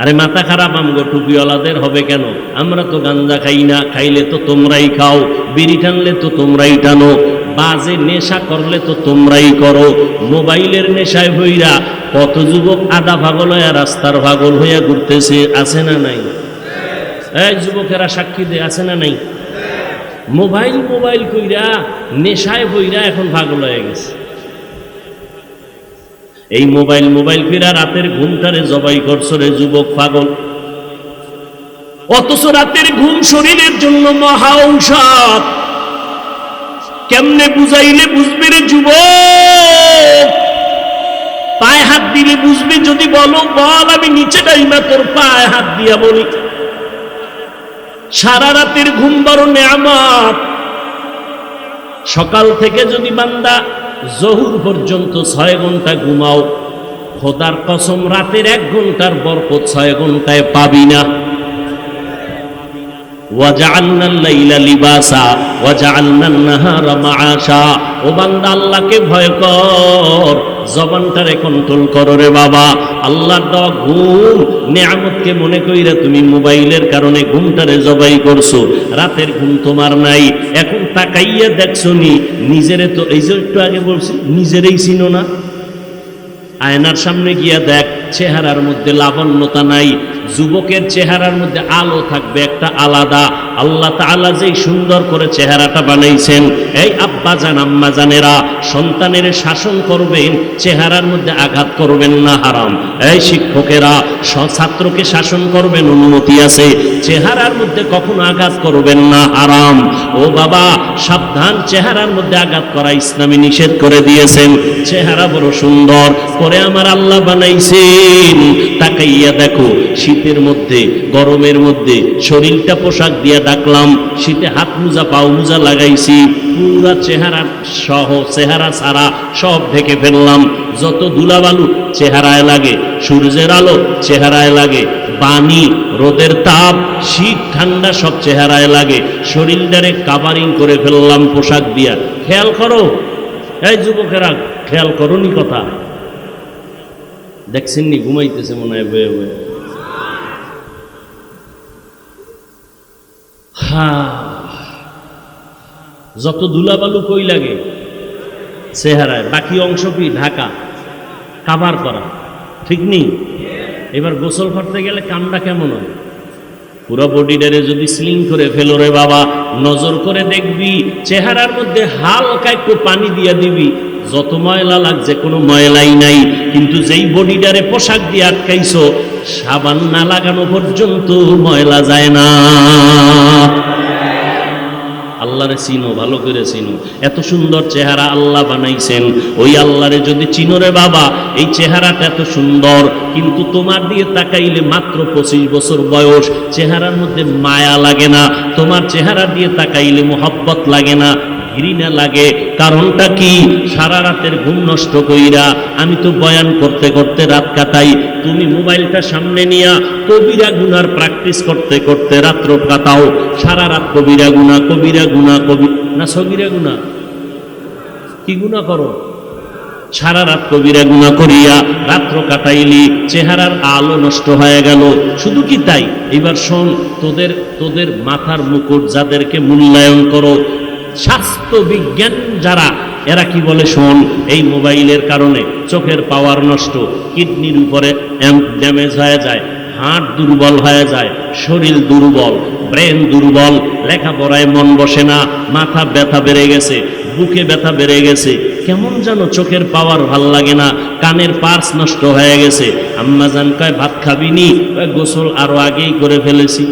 আরে মাথা খারাপ আমগো টুপিওয়ালাদের হবে কেন? আমরা তো গাঞ্জা খাই না, খাইলে তো তোমরাই খাও, বিড়ি টানলে তো তোমরাই টানো, বাজে নেশা করলে তো তোমরাই করো, মোবাইলের নেশায় হইরা কত যুবক আদা পাগল হইয়া রাস্তার পাগল হইয়া ঘুরতেছে, আছে না নাই? এই যুবকেরা সাক্ষী দে, আছে না নাই? মোবাইল মোবাইল কইরা নেশায় হইরা এখন পাগল হয়ে গেছে। এই মোবাইল মোবাইল ফিরা রাতের ঘুমটারে জবাই করছো রে যুবক পাগল। অথচ রাতের ঘুম শরীরের জন্য মহা ঔষধ। কেমনে বুঝাইলে বুঝবে রে যুবক? পায়ে হাত দিলে বুঝবে যদি বলো, বল আমি নিচে ডাইমা তোর পায়ে হাত দিয়া বলি। সারা রাতের ঘুম বড় নেয়ামত। সকাল থেকে যদি বান্দা জহুর পর্যন্ত ৬ ঘন্টা ঘুমাও, খোদার কসম রাতের ১ ঘন্টার বরকত ৬ ঘন্টায় পাবি না। ওয়াজআলনাল লাইলা লিবাসা ওয়াজআলনান নাহারা মাআশা। ও বান্দা আল্লাহকে ভয় কর, জবানটারে কন্ট্রোল করো রে বাবা। আল্লাহর দেওয়া ঘুম নেয়ামতকে মনে কইরা তুমি মোবাইলের কারণে ঘুমটারে জবাই করছো। রাতের ঘুম তোমার নাই। এখন তাকাইয়া দেখছো নি নিজেরে, তো এই যে একটু আগে বলছি নিজেরই চিনো না। আয়নার সামনে গিয়া দেখ, চেহারার মধ্যে লাবণ্যতা নাই। যুবকের চেহারার মধ্যে আলো থাকবে একটা আলাদা। আল্লাহ তাআলা যেই সুন্দর করে চেহারাটা বানাইছেন, এই আব্বা জান আম্মা জানেরা সন্তানের শাসন করবেন, চেহারার মধ্যে আঘাত করবেন না, হারাম। এই শিক্ষকেরা ছাত্রকে শাসন করবেন, অনুমতি আছে, চেহারার মধ্যে কখনো আঘাত করবেন না, হারাম। ও বাবা সাবধান, চেহারার মধ্যে আঘাত করা ইসলামে নিষেধ করে দিয়েছেন। চেহারা বড় সুন্দর করে আমার আল্লাহ বানাইছেন। তাকাইয়া দেখো, শীতের মধ্যে গরমের মধ্যে শরীরটা পোশাক দিয়া ডাকলাম, শীতে হাত মোজা পাও মোজা লাগাইছি, পুরা চেহারা সহ চেহারা সারা সব ঢেকে ফেললাম। যত ধুলাবালু চেহারায় লাগে, সূর্যের আলো চেহারায় লাগে, পানি রোদের তাপ শীত ঠান্ডা সব চেহারায় লাগে। শরীরটারে কাভারিং করে ফেললাম পোশাক দিয়া। খেয়াল করো এই যুবকেরা, খেয়াল করোনি কথা? দেখছেন নি ঘুমাইতেছে মনে হয় বয়ে বয়ে। যত ধুলাবালু কই লাগে চেহারায়, বাকি অংশ কি ঢাকা কাভার করা, ঠিক নেই? এবার গোসল করতে গেলে কামটা কেমন হয়? পুরো বডিটারে যদি স্লিং করে ফেলো রে বাবা, নজর করে দেখবি চেহারার মধ্যে হালকা একটু পানি দিয়া দিবি, যত ময়লা লাগছে কোনো ময়লাই নাই। কিন্তু যেই বডিটারে পোশাক দিয়ে আটকাইছো, সাবান না লাগানো পর্যন্ত ময়লা যায় না। আল্লাহরে চিনো, ভালো করে চিনো। এত সুন্দর চেহারা আল্লাহ বানাইছেন, ওই আল্লাহরে যদি চিনো রে বাবা, এই চেহারাটা এত সুন্দর, কিন্তু তোমার দিয়ে তাকাইলে মাত্র 25 বছর বয়স, চেহারার মধ্যে মায়া লাগে না। তোমার চেহারা দিয়ে তাকাইলে মোহব্বত লাগে না, ঘৃণা লাগে। কারণটা কি? সারা রাতের ঘুম নষ্ট কইরা আমি তো বয়ান করতে করতে রাত কাটাই, তুমি মোবাইলটা সামনে নিয়া কবিরা গুনার প্র্যাকটিস করতে করতে রাত্র কাটাও। সারা রাত কবিরা গুনা, কবিরা গুনা, কবি না সগিরা গুনা, কি গুনা করো? সারা রাত কবিরা গুনাহ করিয়া রাত্র কাটাইলি, চেহারার আলো নষ্ট হয়ে গেল। শুধু কি তাই? এবার শোন, তোদের মাথার মুকুট যাদেরকে মূল্যায়ন করো, স্বাস্থ্য বিজ্ঞান যারা, এরা কি বলে শোন, এই মোবাইলের কারণে চোখের পাওয়ার নষ্ট, কিডনির উপরে ড্যামেজ হয়ে যায়, হার্ট দুর্বল হয়ে যায়, শরীর দুর্বল, ব্রেন দুর্বল, লেখাপড়ায় মন বসে না, মাথা ব্যথা বেড়ে গেছে, বুকে ব্যথা বেড়ে গেছে, কেমন যেন চোখের পাওয়ার ভাল লাগে না, কানের পার্স নষ্ট হয়ে গেছে। আম্মা জান কয় ভাত খাবিনি? গোসল আরো আগেই করে ফেলেছি।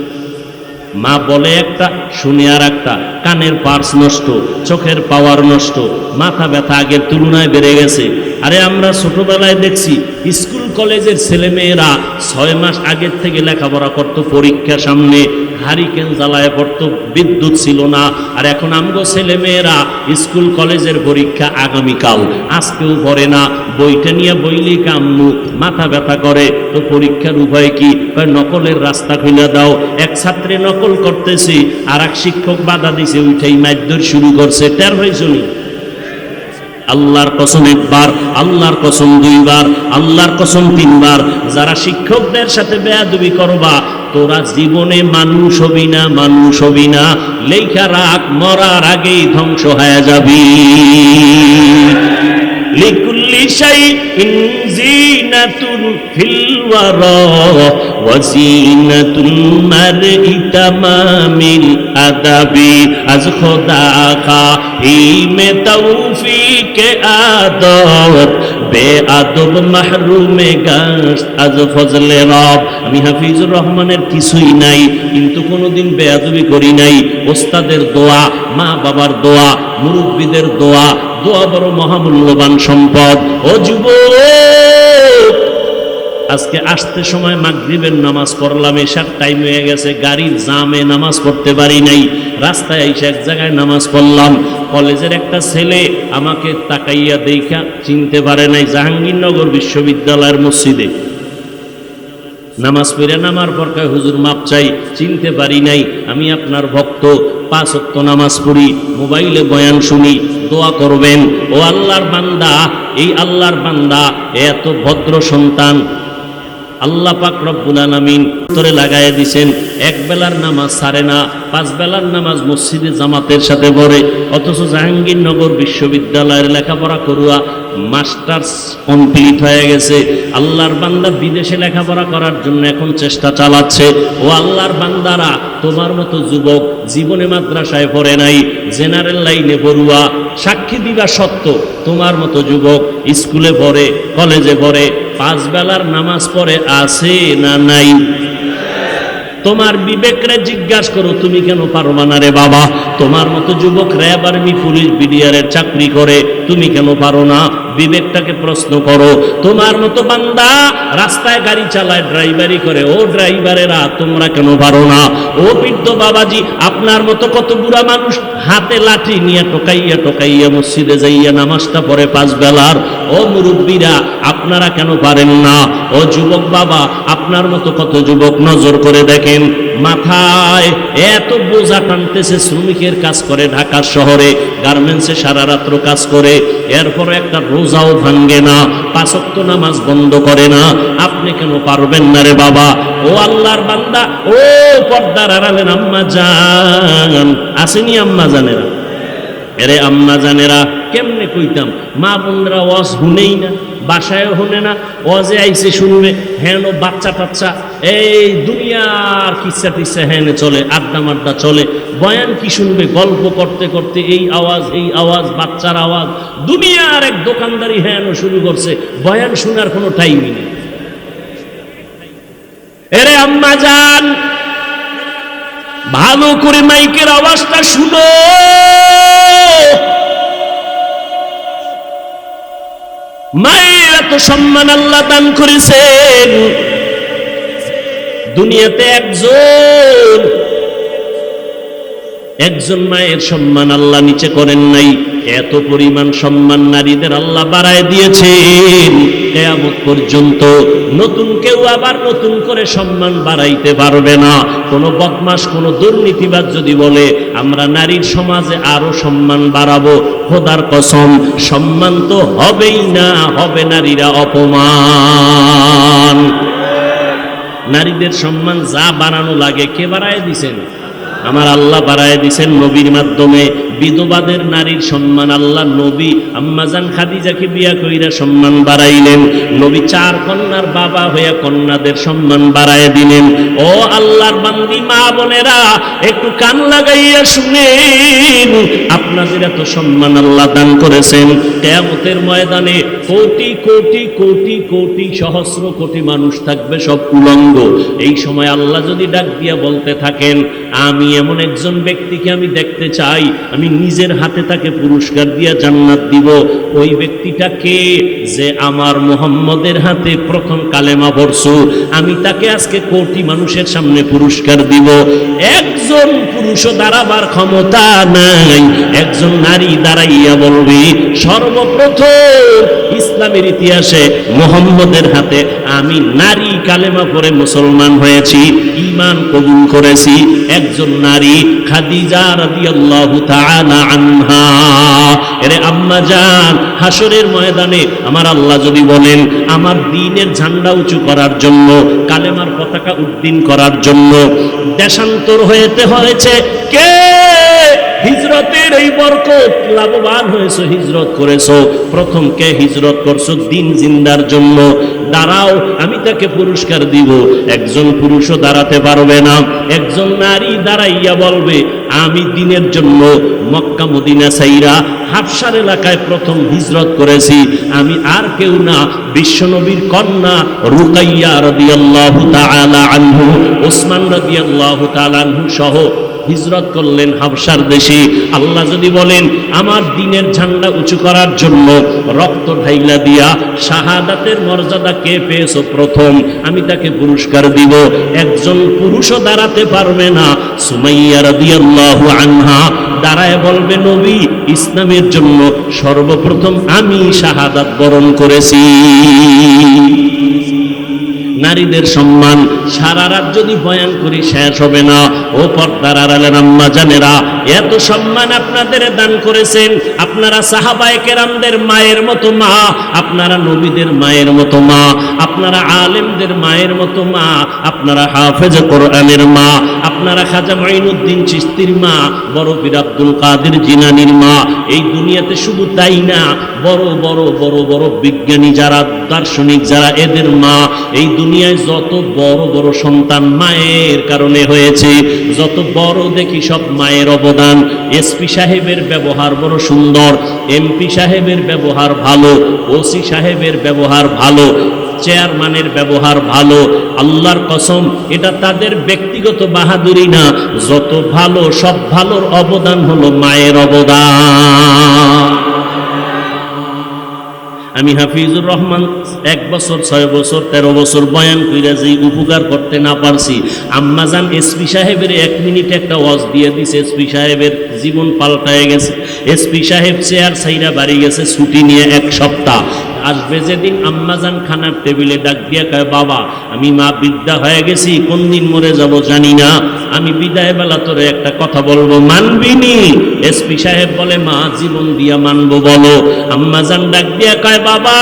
মা বলে একটা, শুনে আর একটা, কানের পার্স নষ্ট, চোখের পাওয়ার নষ্ট, মাথা ব্যথা আগের তুলনায় বেড়ে গেছে। আরে আমরা ছোটবেলায় দেখছি স্কুল কলেজের ছেলেমেয়েরা 6 মাস আগের থেকে লেখাপড়া করতো, পরীক্ষা সামনে, হারিকেন জ্বালায় পড়তো, বিদ্যুৎ ছিল না। আর এখন আমগো ছেলেমেয়েরা স্কুল কলেজের পরীক্ষা আগামীকাল, আজকেও পড়ে না, বইটা নিয়ে বইলেই কাম্মু, মাথা ব্যথা করে। তো পরীক্ষার উপায় কি? নকলের রাস্তা খুলে দাও। এক ছাত্রে নকল করতেছি, আর এক শিক্ষক বাধা দিছে, উঠাই মারধর শুরু করছে। টের হয়েছিল? আল্লাহর কসম একবার, আল্লাহর কসম 2 বার, আল্লাহর কসম 3 বার, যারা শিক্ষকদের সাথে বেয়াদবি করবা, তোরা জীবনে মানুষ হবি না, মানুষ হবি না। লেখা রাখ, মরার আগেই ধ্বংস হয়ে যাবি। লিকুল্লি শাইইন জিনাতুন ফিল ওয়ারা ওয়া জিনাতুল মারই তামামিল আদাবি। আজ খোদা কা ইমে তৌফিকে আদত বেআদব মাহরুমে গাশ আজ ফজলে রব। আমি হাফিজুর রহমানের কিছুই নাই, কিন্তু কোনোদিন বেয়াদবি করি নাই। ওস্তাদের দোয়া, মা বাবার দোয়া, মুরব্বীদের দোয়া, দোয়া বড় মহামূল্যবান সম্পদ। ও যুবক, আজকে আসতে সময় মাগরিবের নামাজ পড়লাম, এশার টাইম হয়ে গেছে, গাড়ির জামে নামাজ পড়তে পারি নাই। রাস্তায় এসে এক জায়গায় নামাজ পড়লাম। কলেজের একটা ছেলে আমাকে তাকাইয়া দেখা চিনতে পারে নাই, জাহাঙ্গীরনগর বিশ্ববিদ্যালয়ের মসজিদে নামাজ পড়ে নামার পর কয় হুজুর মাপ চাই, চিনতে পারি নাই, আমি আপনার ভক্ত, 5 ওয়াক্ত নামাজ পড়ি, মোবাইলে বয়ান শুনি, দোয়া করবেন। ও আল্লাহর বান্দা, এই আল্লাহর বান্দা এত ভদ্র সন্তান আল্লাহ পাক রব্বুল আলামিন তোরে লাগাইয়া দিছেন। এক বেলার নামাজ ছাড়ে না, 5 বেলার নামাজ মসজিদে জামাতের সাথে পড়ে, অথচ জাহাঙ্গীরনগর বিশ্ববিদ্যালয়ের লেখাপড়া করুয়া, মাস্টার্স কমপ্লিট হয়ে গেছে। আল্লাহর বান্দা বিদেশে লেখাপড়া করার জন্য এখন চেষ্টা চালাচ্ছে। ও আল্লাহর বান্দারা, তোমার মতো যুবক জীবনে মাদ্রাসায় পড়ে নাই, জেনারেল লাইনে পড়ুয়া, সাক্ষী দিবা সত্য, তোমার মতো যুবক স্কুলে পড়ে, কলেজে পড়ে, 5 বেলার নামাজ পড়ে, আছে না নাই? তোমার বিবেকরে জিজ্ঞাসা করো, তুমি কেন পারবা না রে বাবা? তোমার মতো যুবক র্যাব, আর্মি, পুলিশ, বিডিআরের চাকরি করে, তুমি কেন পারো না? বিবেকটাকে প্রশ্ন করো। তোমার মতো বান্দা রাস্তায় গাড়ি চালায়, ড্রাইভারি করে, ও ড্রাইভারেরা তোমরা কেন পারো না? ও বৃদ্ধ বাবাজি, আপনার মতো কত বুড়া মানুষ হাতে লাঠি নিয়ে টোকাইয়া টোকাইয়া মসজিদে যাইয়া নামাজটা পড়ে 5 বেলার। ও মুরব্বীরা, আপনারা কেন পারেন না? ও যুবক বাবা, আপনার মতো কত যুবক নজর করে দেখেন, মাথায় এত বোঝা টানতেছে, শ্রমিকের কাজ করে ঢাকা শহরে, গার্মেন্টসে সারা রাত্র কাজ করে, এরপর একটা রোজাও ভাঙ্গে না, 5 ওয়াক্ত নামাজ বন্ধ করে না। আপনি কেন পারবেন না রে বাবা? ও আল্লাহর বান্দা, ও পর্দার আড়ালের আম্মা জান, আসেনি আম্মা জানেরা? এরে আম্মা জানেরা, কেমনে কইতাম, মা বোনরা ওয়াজ শুনেই না, বাসায় শুনে না, ওয়াজে আইসে শুনবে, হ্যাঁ বাচ্চা টাচ্চা এই দুনিয়ার কিচ্ছা টিচ্ছা হ্যাঁ চলে, আড্ডা মাড্ডা চলে, বয়ান কি শুনবে, গল্প করতে করতে এই আওয়াজ, বাচ্চার আওয়াজ, দুনিয়ার এক দোকানদারি হ্যাঁ শুরু করছে, বয়ান শোনার কোনো টাইমই নেই। এরে আম্মা জান, ভালো করে মাইকের আওয়াজটা শুনো। মায়ের এত সম্মান আল্লাহ দান করেছেন, দুনিয়াতে একজন মায়ের সম্মান আল্লাহ নিচে করেন নাই, এত পরিমাণ সম্মান নারীদের আল্লাহ বাড়ায় দিয়েছেন। কিয়ামত পর্যন্ত নতুন কেউ আবার নতুন করে সম্মান বাড়াইতে পারবে না। কোনো বদমাস, কোনো দুর্নীতিবাদ যদি বলে আমরা নারীর সমাজে আরো সম্মান বাড়াবো, খোদার কসম সম্মান তো হবেই না, হবে নারীরা অপমান। নারীদের সম্মান যা বাড়ানো লাগে কে বাড়ায় দিছেন? আমার আল্লাহ বাড়ায় দিছেন নবীর মাধ্যমে। বিধবাদের নারীর সম্মান আল্লাহ নবী আম্মাজান খাদিজাকে বিয়া কইরা সম্মান বাড়াইলেন। নবী 4 কন্যার বাবা হইয়া কন্যাদের সম্মান বাড়ায় দিলেন। ও আল্লাহর বান্দি মা বোনেরা, একটু কান লাগাইয়া শুনেন, আপনাদের এত সম্মান আল্লাহ দান করেছেন। কিয়ামতের ময়দানে কোটি কোটি কোটি কোটি সহস্র কোটি মানুষ থাকবে, সব উলঙ্গ। এই সময় আল্লাহ যদি ডাক দিয়া বলতে থাকেন, আমি এমন একজন ব্যক্তিকে আমি দেখতে চাই, আমি নিজের হাতে তাকে পুরস্কার দিয়া জান্নাত দিব। ওই ব্যক্তিটা কে? যে আমার মুহাম্মদের হাতে প্রথম কালেমা পড়ছো, আমি তাকে আজকে কোটি মানুষের সামনে পুরস্কার দিব। একজন পুরুষও দাঁড়াবার ক্ষমতা নাই, একজন নারী দাঁড়াইয়া বলবে, সর্বপ্রথম ইসলামের ইতিহাসে মুহাম্মদের হাতে আমি নারী কালেমা পড়ে মুসলমান হয়েছি, ঈমান কবুল করেছি। একজন নারী খাদিজা রাদিয়াল্লাহু তাআলা আনহা। এরে আম্মা জান, হাসরের ময়দানে আমার আল্লাহ যদি বলেন আমার দ্বীনের ঝান্ডা উঁচু করার জন্য, কালেমার পতাকা উড্ডীন করার জন্য দেশান্তর হয়েছে কে? হিজরতের এই বরকত লাভবান হয়েছে, হিজরত করেছো, প্রথম কে হিজরত করছো দিন জিন্দার জন্য, দাঁড়াও আমি তাকে পুরস্কার দিব। একজন পুরুষও দাঁড়াতে পারবে না, একজন নারী দাঁড়াইয়া বলবে আমি দিনের জন্য মক্কা মদিনা সাইরা হাফসার এলাকায় প্রথম হিজরত করেছি, আমি আর কেউ না, বিশ্বনবীর কন্যা রুকাইয়া রাদিয়াল্লাহু তাআলা আনহু, ওসমান রাদিয়াল্লাহু তাআলা আনহু সহ হিজরত করলেন হাবশার দেশে। আল্লাহ যদি বলেন আমার দ্বীনের ঝান্ডা উঁচু করার জন্য রক্ত ঢাইলা দিয়া শাহাদাতের মর্যাদা কে পেয়েছো প্রথম, আমি তাকে পুরস্কার দিব। একজন পুরুষও দাঁড়াতে পারবে না। সুমাইয়া রাদিয়াল্লাহু আনহা দাঁড়ায় বলবে নবী, ইসলামের জন্য সর্বপ্রথম আমি শাহাদাত বরণ করেছি। নারীদের সম্মান সারা রাত যদি বয়ান করি শেষ হবে না। ও পর্দার আড়ালের আম্মা জানেরা, এত সম্মান আপনাদের দান করেছেন। আপনারা সাহাবায়ে কেরামদের মায়ের মতো মা, আপনারা নবীদের মায়ের মতো মা, আপনারা আলেমদের মায়ের মতো মা, আপনারা হাফেজ কোরআনের মা, আপনারা খাজা মাইনুদ্দিন চিশতির মা, বড় পীর আব্দুল কাদের জিলানীর মা। এই দুনিয়াতে শুধু তাই না, বড় বড় বড় বড় বিজ্ঞানী যারা, দার্শনিক যারা, এদের মা। এই দুনিয়ায় যত বড় বড় সন্তান মায়ের কারণে হয়েছে, যত বড় দেখি সব মায়ের অবদান। এসপি সাহেবের ব্যবহার বড় সুন্দর, এমপি সাহেবের ব্যবহার ভালো, ওসি সাহেবের ব্যবহার ভালো, চেয়ারম্যানের ব্যবহার ভালো। আল্লাহর কসম, এটা তাদের ব্যক্তিগত বাহাদুরি না, যত ভালো সব ভালোর অবদান হলো মায়ের অবদান। আমি হাফিজুর রহমান 1 বছর 6 বছর 13 বছর বয়ান কইরা যে উপকার করতে না পারছি, আম্মাজান এসপি সাহেবের 1 মিনিট একটা ওয়াজ দিয়ে দিছে, এসপি সাহেবের জীবন পাল্টায় গেছে। এসপি সাহেব চেয়ার ছাইরা বাড়ি গেছে ছুটি নিয়ে 1 সপ্তাহ। আসবে যেদিন আম্মাজান খানার টেবিলে ডাক দিয়া কয়, বাবা আমি মা বৃদ্ধা হয়ে গেছি, কোন দিন মরে যাব জানি না, আমি বিদায় বেলা তোরে একটা কথা বলবো, মানবিনি? এসপি সাহেব বলে, মা জীবন দিয়া মানবো, বলো। আম্মাজান ডাক দিয়া কয়, বাবা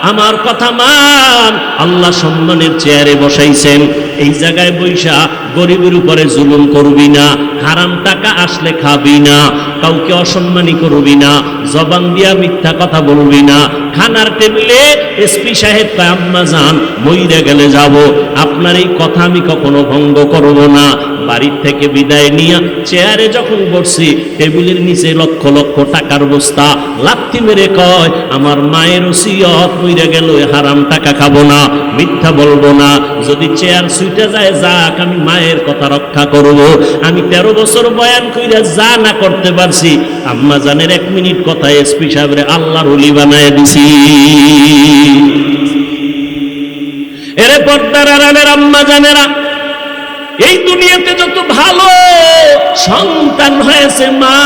আমার কথা মান, আল্লাহ সম্মানের চেয়ারে বসাইছেন, এই জায়গায় বৈশা গরিবের উপরে জুলুম করবি না, হারাম টাকা আসলে খাবি না, কাউকে অসম্মানী করবি না, জবান দিয়া মিথ্যা কথা বলবি না। খানার টেবিলে এসপি সাহেব কয়, আম্মাজান মইরা গেলে যাব, আপনার এই কথা আমি কখনো ভঙ্গ করব না। বাড়ির থেকে বিদায় নিয়ে চেয়ারে যখন বসছি, টেবিলের নিচে লক্ষ লক্ষ টাকার বস্তা, লাথি মেরে কয়, আমার মায়ের ওসিয়ত, মইরা গেল হারাম টাকা খাবো না, মিথ্যা বলবো না, যদি চেয়ার ছুটে যায় যাক, আমি মায়ের কথা রক্ষা করব। আমি 13 বছর বয়ান কইরা যা না করতে পারছি, আম্মাজানের 1 মিনিট কথা এসপি সাহেবরে আল্লাহর ওলি বানায় দিছি। এরে পর্দার আড়ালের আম্মাজানেরা, এই দুনিয়াতে যত ভালো সন্তান হয়েছে মা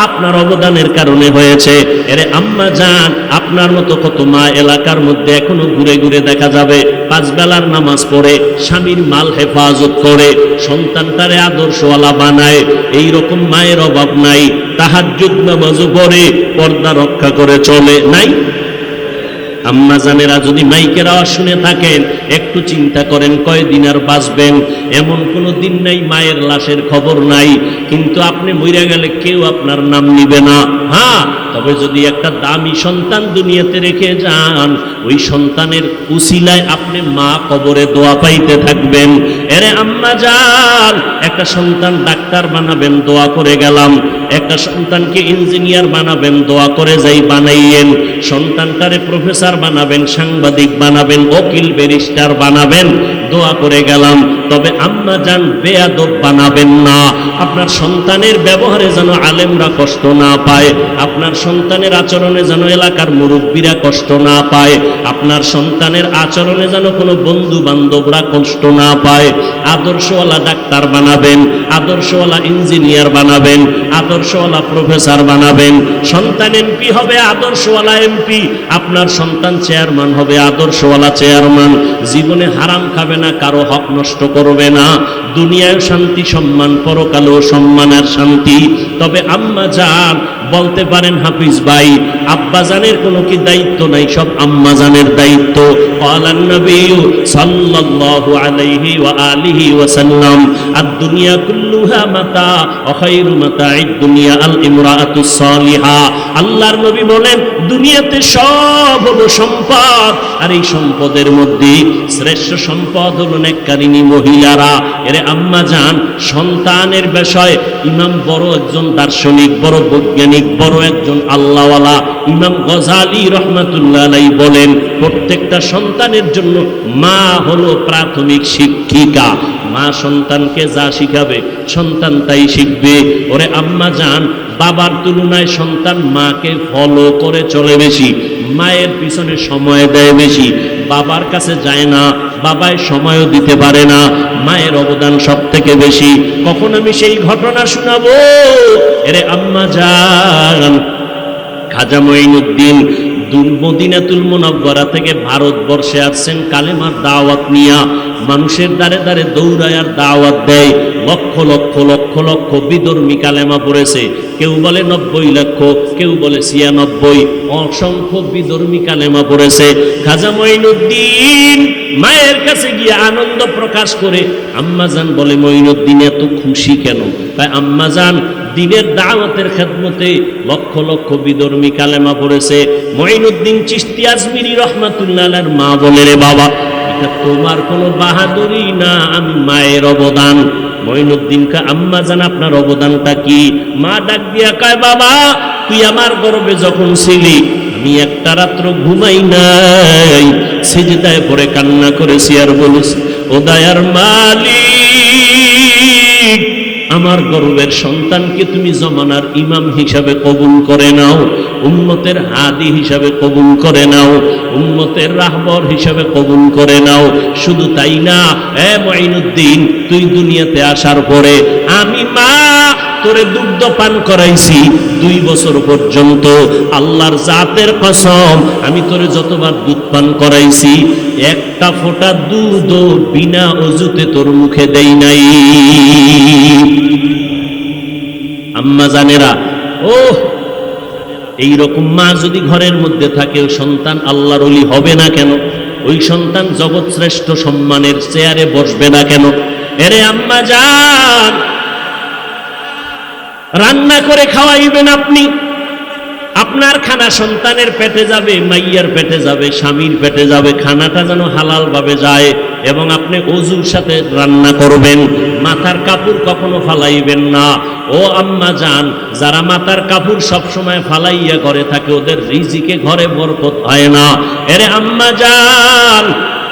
আপনার অবদানের কারণে হয়েছে। এরে আম্মাজান, আপনার মতো কত মা এলাকার মধ্যে এখনো ঘুরে ঘুরে দেখা যাবে, 5 বেলার নামাজ পড়ে, স্বামীর মাল হেফাজত করে, সন্তানটারে আদর্শওয়ালা বানায়। এই রকম মায়ের অভাব নাই, তাহাজ্জুদ নামাজও পড়ে, পর্দা রক্ষা করে চলে, নাই? আম্মাজানেরা যদি মাইকের আওয়াজ শুনে থাকেন, একটু চিন্তা করেন কয়দিন আর বাঁচবেন। এমন কোনো দিন নাই মায়ের লাশের খবর নাই, কিন্তু আপনি মইরা গেলে কেউ আপনার নাম নিবে না। হ্যাঁ, তবে যদি একটা দামি সন্তান দুনিয়াতে রেখে যান, ওই সন্তানের উসিলায় আপনি মা কবরে দোয়া পাইতে থাকবেন। এরে আম্মাজান, একটা সন্তান ডাক্তার বানাবেন, দোয়া করে গেলাম। একটা সন্তানকে ইঞ্জিনিয়ার বানাবেন, দোয়া করে যাই বানাইয়েন। সন্তানটারে প্রফেসর বানাবেন, সাংবাদিক বানাবেন, উকিল ব্যারিস্টার বানাবেন, দোয়া করে গেলাম। তবে আম্মাজান বেয়াদব বানাবেন না। আপনার সন্তানের ব্যবহারে যেন আলেমরা কষ্ট না পায়, আপনার সন্তানের আচরণে যেন এলাকার মুরব্বীরা কষ্ট না পায়, আপনার সন্তানের আচরণে যেন কোনো বন্ধু বান্ধবরা কষ্ট না পায়। আদর্শওয়ালা ডাক্তার বানাবেন, আদর্শওয়ালা ইঞ্জিনিয়ার বানাবেন, আদর্শওয়ালা প্রফেসর বানাবেন। সন্তান এমপি হবে আদর্শওয়ালা এমপি, আপনার সন্তান চেয়ারম্যান হবে আদর্শওয়ালা চেয়ারম্যান। জীবনে হারাম খাবে না, কারো হক নষ্ট করবে না, দুনিয়ায় শান্তি সম্মান, পরকালেও সম্মান আর শান্তি। তবে আম্মাজান বলতে পারেন, হাফিজ ভাই আব্বাজানের কোনো কি দায়িত্ব নাই? সব আম্মাজানের দায়িত্ব। ক্বালান নবী সাল্লাল্লাহু আলাইহি ওয়া আলিহি ওয়া সাল্লাম, আদ-দুনিয়া কুল্লুহা মাতা ওয়া খায়রু মাতা'id দুনিয়া আল ইমরাআতুস সালিহা। আল্লাহর নবী বলেন, দুনিয়াতে সব হলো সম্পদ, আর এই সম্পদের মধ্যে শ্রেষ্ঠ সম্পদ হলো নেককারিনী মহিলারা। এরে আম্মাজান, সন্তানের বিষয় ইমাম বড় একজন দার্শনিক, বড় বৈজ্ঞানিক, বড় একজন আল্লাহওয়ালা ইমাম গজালি রহমাতুল্লাহ আলাইহি বলেন, প্রত্যেকটা সন্তানের জন্য মা হলো প্রাথমিক শিক্ষিকা। মা সন্তানকে যা শিখাবে সন্তান তাই শিখবে। ওরে আম্মাজান, বাবার তুলনায় সন্তান মাকে ফলো করে চলে বেশি, মায়ের পিছনে সময় দেয় বেশি, বাবার কাছে যায় না, বাবায় সময়ও দিতে পারে না, মায়ের অবদান সব থেকে বেশি। কখন আমি সেই ঘটনা শোনাবো? এরে আম্মাজান, খাজা মঈনুদ্দিন মদিনাতুল মুনাওয়ারা থেকে ভারতবর্ষে আসছেন কালেমার দাওয়াত নিয়া। মানুষের দ্বারে দ্বারে দৌড়ায় আর দাওয়াত দেয়। লক্ষ লক্ষ লক্ষ লক্ষ বিধর্মী কালেমা পড়েছে, কেউ বলে 90 লক্ষ, কেউ বলে 96, অসংখ্য বিধর্মী কালেমা পড়েছে। খাজা মঈনুদ্দিন মায়ের কাছে গিয়ে আনন্দ প্রকাশ করে। আম্মাজান বলে, মঈনুদ্দিন এত খুশি কেন? তাই আম্মাজান, দিনের দাওয়াতের খেদমতে লক্ষ লক্ষ বিধর্মী কালেমা পড়েছে। মঈনুদ্দিন চিশতি আজমিরি রহমাতুল্লাহ আলাইহির মা বলে, রে বাবা, এটা তোমার কোনো বাহাদুরি না, আমি মায়ের অবদান। মঈনুদ্দিনকে, আম্মাজান আপনার অবদানটা কি? মা ডাক দিয়া কয়, বাবা তুই আমার গর্ভে যখন ছিলি আমি একটা রাত্র ঘুমাই নাই, সিজদায় পড়ে কান্না করেছি আর বলেছি, ও দয়ার মালিক, আমার গর্বের সন্তানকে তুমি জমানার ইমাম হিসাবে কবুল করে নাও, উম্মতের হাদি হিসাবে কবুল করে নাও, উম্মতের রাহবর হিসাবে কবুল করে নাও। শুধু তাই না, এ মঈনুদ্দিন, তুই দুনিয়াতে আসার পরে আমি মা তোরে দুগ্ধ পান করাইছি 2 বছর পর্যন্ত, আল্লাহর জাতের কসম আমি তোরে যতবার দুধ পান করাইছি একটা ফোঁটা দুধও বিনা ওযুতে তোর মুখে দেই নাই। আম্মা জানেরা, ও এইরকম মা যদি ঘরের মধ্যে থাকে সন্তান আল্লাহর ওলি হবে না কেন? ওই সন্তান জগৎ শ্রেষ্ঠ সম্মানের চেয়ারে বসবে না কেন? এরে আম্মা জান, রান্না করে খাওয়াইবেন আপনি, আপনার খানা সন্তানের পেটে যাবে, মাইয়ার পেটে যাবে, স্বামীর পেটে যাবে, খানাটা যেন হালাল ভাবে যায়। এবং আপনি ওযুর সাথে রান্না করবেন, মাথার কাপড় কখনো ফালাইবেন না। ও আম্মা জান, যারা মাথার কাপড় সব সময় ফালাইয়া করে থাকে ওদের রিজিকে ঘরে বরকত হয় না। এরে আম্মা জান,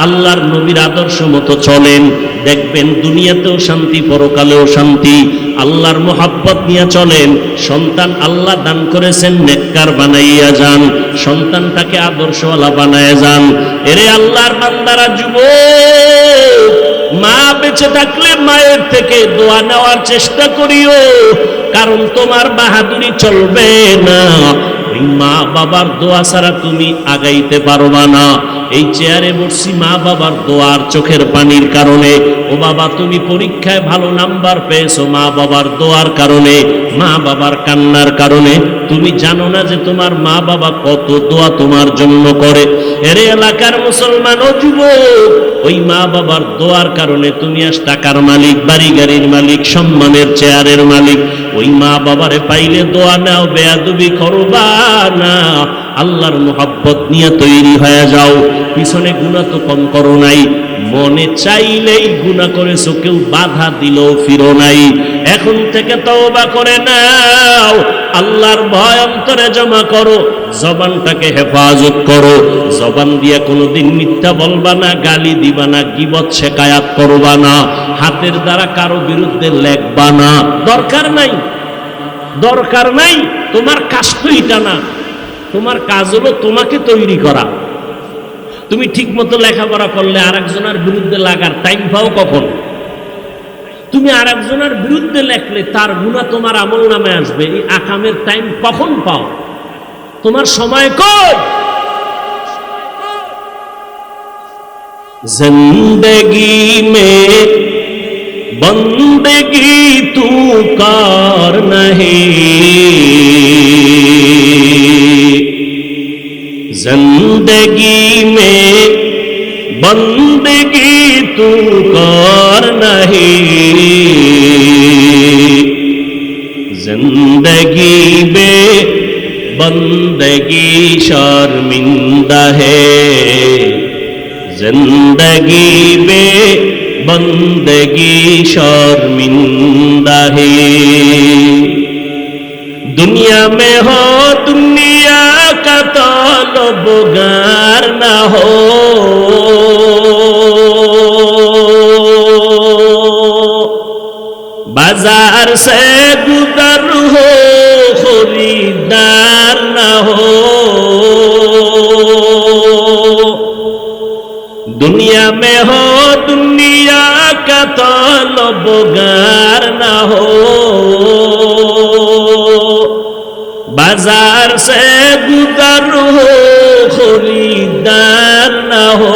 আল্লাহর নবীর আদর্শ মতো চলেন, দেখবেন দুনিয়াতেও শান্তি, পরকালেও শান্তি। আল্লাহর মোহাব্বত নিয়ে চলেন, সন্তান আল্লাহ দান করেছেন নেককার বানাইয়া যান, সন্তানটাকে আদর্শওয়ালা বানায় যান। এরে আল্লাহর বান্দারা, যুবক, মা বেঁচে থাকলে মায়ের থেকে দোয়া নেওয়ার চেষ্টা করিও, কারণ তোমার বাহাদুরি চলবে না। ওই মা বাবার দোয়া ছাড়া তুমি আগাইতে পারবা না। এই চেয়ারে বসছি মা বাবার দোয়ার চোখের পানির কারণে। ও বাবা, তুমি পরীক্ষায় ভালো নাম্বার পেয়েছো মা বাবার দোয়ার কারণে, মা বাবার কান্নার কারণে। তুমি জানো না যে তোমার মা বাবা কত দোয়া তোমার জন্য করে। এর এলাকার মুসলমান ও যুবক, ওই মা বাবার দোয়ার কারণে তুমি আজ টাকার মালিক, বাড়ি গাড়ির মালিক, সম্মানের চেয়ারের মালিক। ওই মা বাবারে পাইলে দোয়া নাও, বেয়াদবি করবা না, আল্লাহর মোহাব্বত নিয়ে তৈরি হয়ে যাও। পিছনে গুনাহ তো কম করো নাই, মনে চাইলেই গুনাহ করেছো, কেউ বাধা দিলেও ফিরো নাই। এখন থেকে তওবা করে নাও, আল্লাহর ভয় অন্তরে জমা করো, জবানটাকে হেফাজত করো। জবান দিয়ে কোনোদিন মিথ্যা বলবা না, গালি দিবা না, গীবত শেকায়াত করবা না, হাতের দ্বারা কারো বিরুদ্ধে লেখবা না। দরকার নাই, দরকার নাই। তোমার কাজ তো এটা না, তোমার কাজ হলো তোমাকে তৈরি করা। তুমি ঠিক মতো লেখাপড়া করলে আরেকজনের বিরুদ্ধে লাগার টাইম পাও কখন? তুমি আরেকজনের বিরুদ্ধে লেখলে তার গুনাহ তোমার আমল নামে আসবে, এই আকামের টাইম কখন পাও? তোমার সময় কই? জিন্দেগি মে বন্দেগি তু কার নহি, जिंदगी में बंदगी तू कर नहीं, जिंदगी में बंदगी शर्मिंदा है, जिंदगी में बंदगी शर्मिंदा है। दुनिया में हो दुनिया का तलबगार ना हो, बाजार से गुजर हो खरीदार ना हो। दुनिया में हो दुनिया का तलबगार ना हो, बाजार से गुजर हो खरीदार ना हो।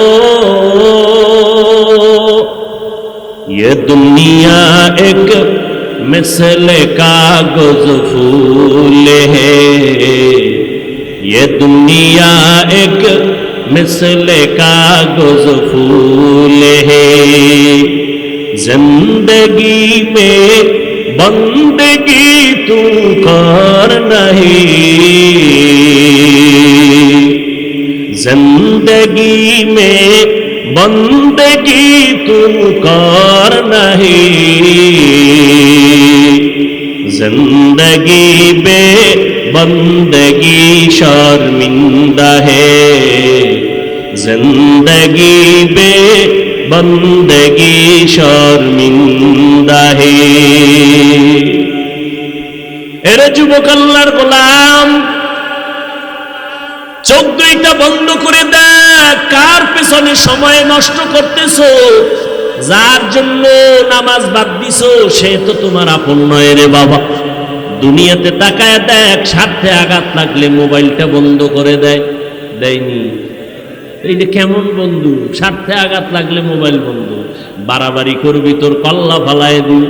ये दुनिया एक मिसल कागज फूल है, ये दुनिया एक मिसल कागज फूल है। जिंदगी में बंदगी तू कर नहीं, जिंदगी में बंदगी तू कर नहीं, जिंदगी में बंदगी शर्मिंदा है, जिंदगी में बंदगी शर्मिंदा है। এরে যুবক আল্লাহর গোলাম, চোখ দুইটা বন্ধ করে দেখ, কার পেছনে সময় নষ্ট করতেছো? যার জন্য নামাজ বাদ দিছো সে তো তোমার আপন নয় রে বাবা। দুনিয়াতে তাকায় দেখ, স্বার্থে আঘাত লাগলে মোবাইলটা বন্ধ করে দেয়, দেয়নি? এইটা কেমন বন্ধু? স্বার্থে আঘাত লাগলে মোবাইল বন্ধ, বাড়াবাড়ি করবি তোর কল্লা ফালায় দিন।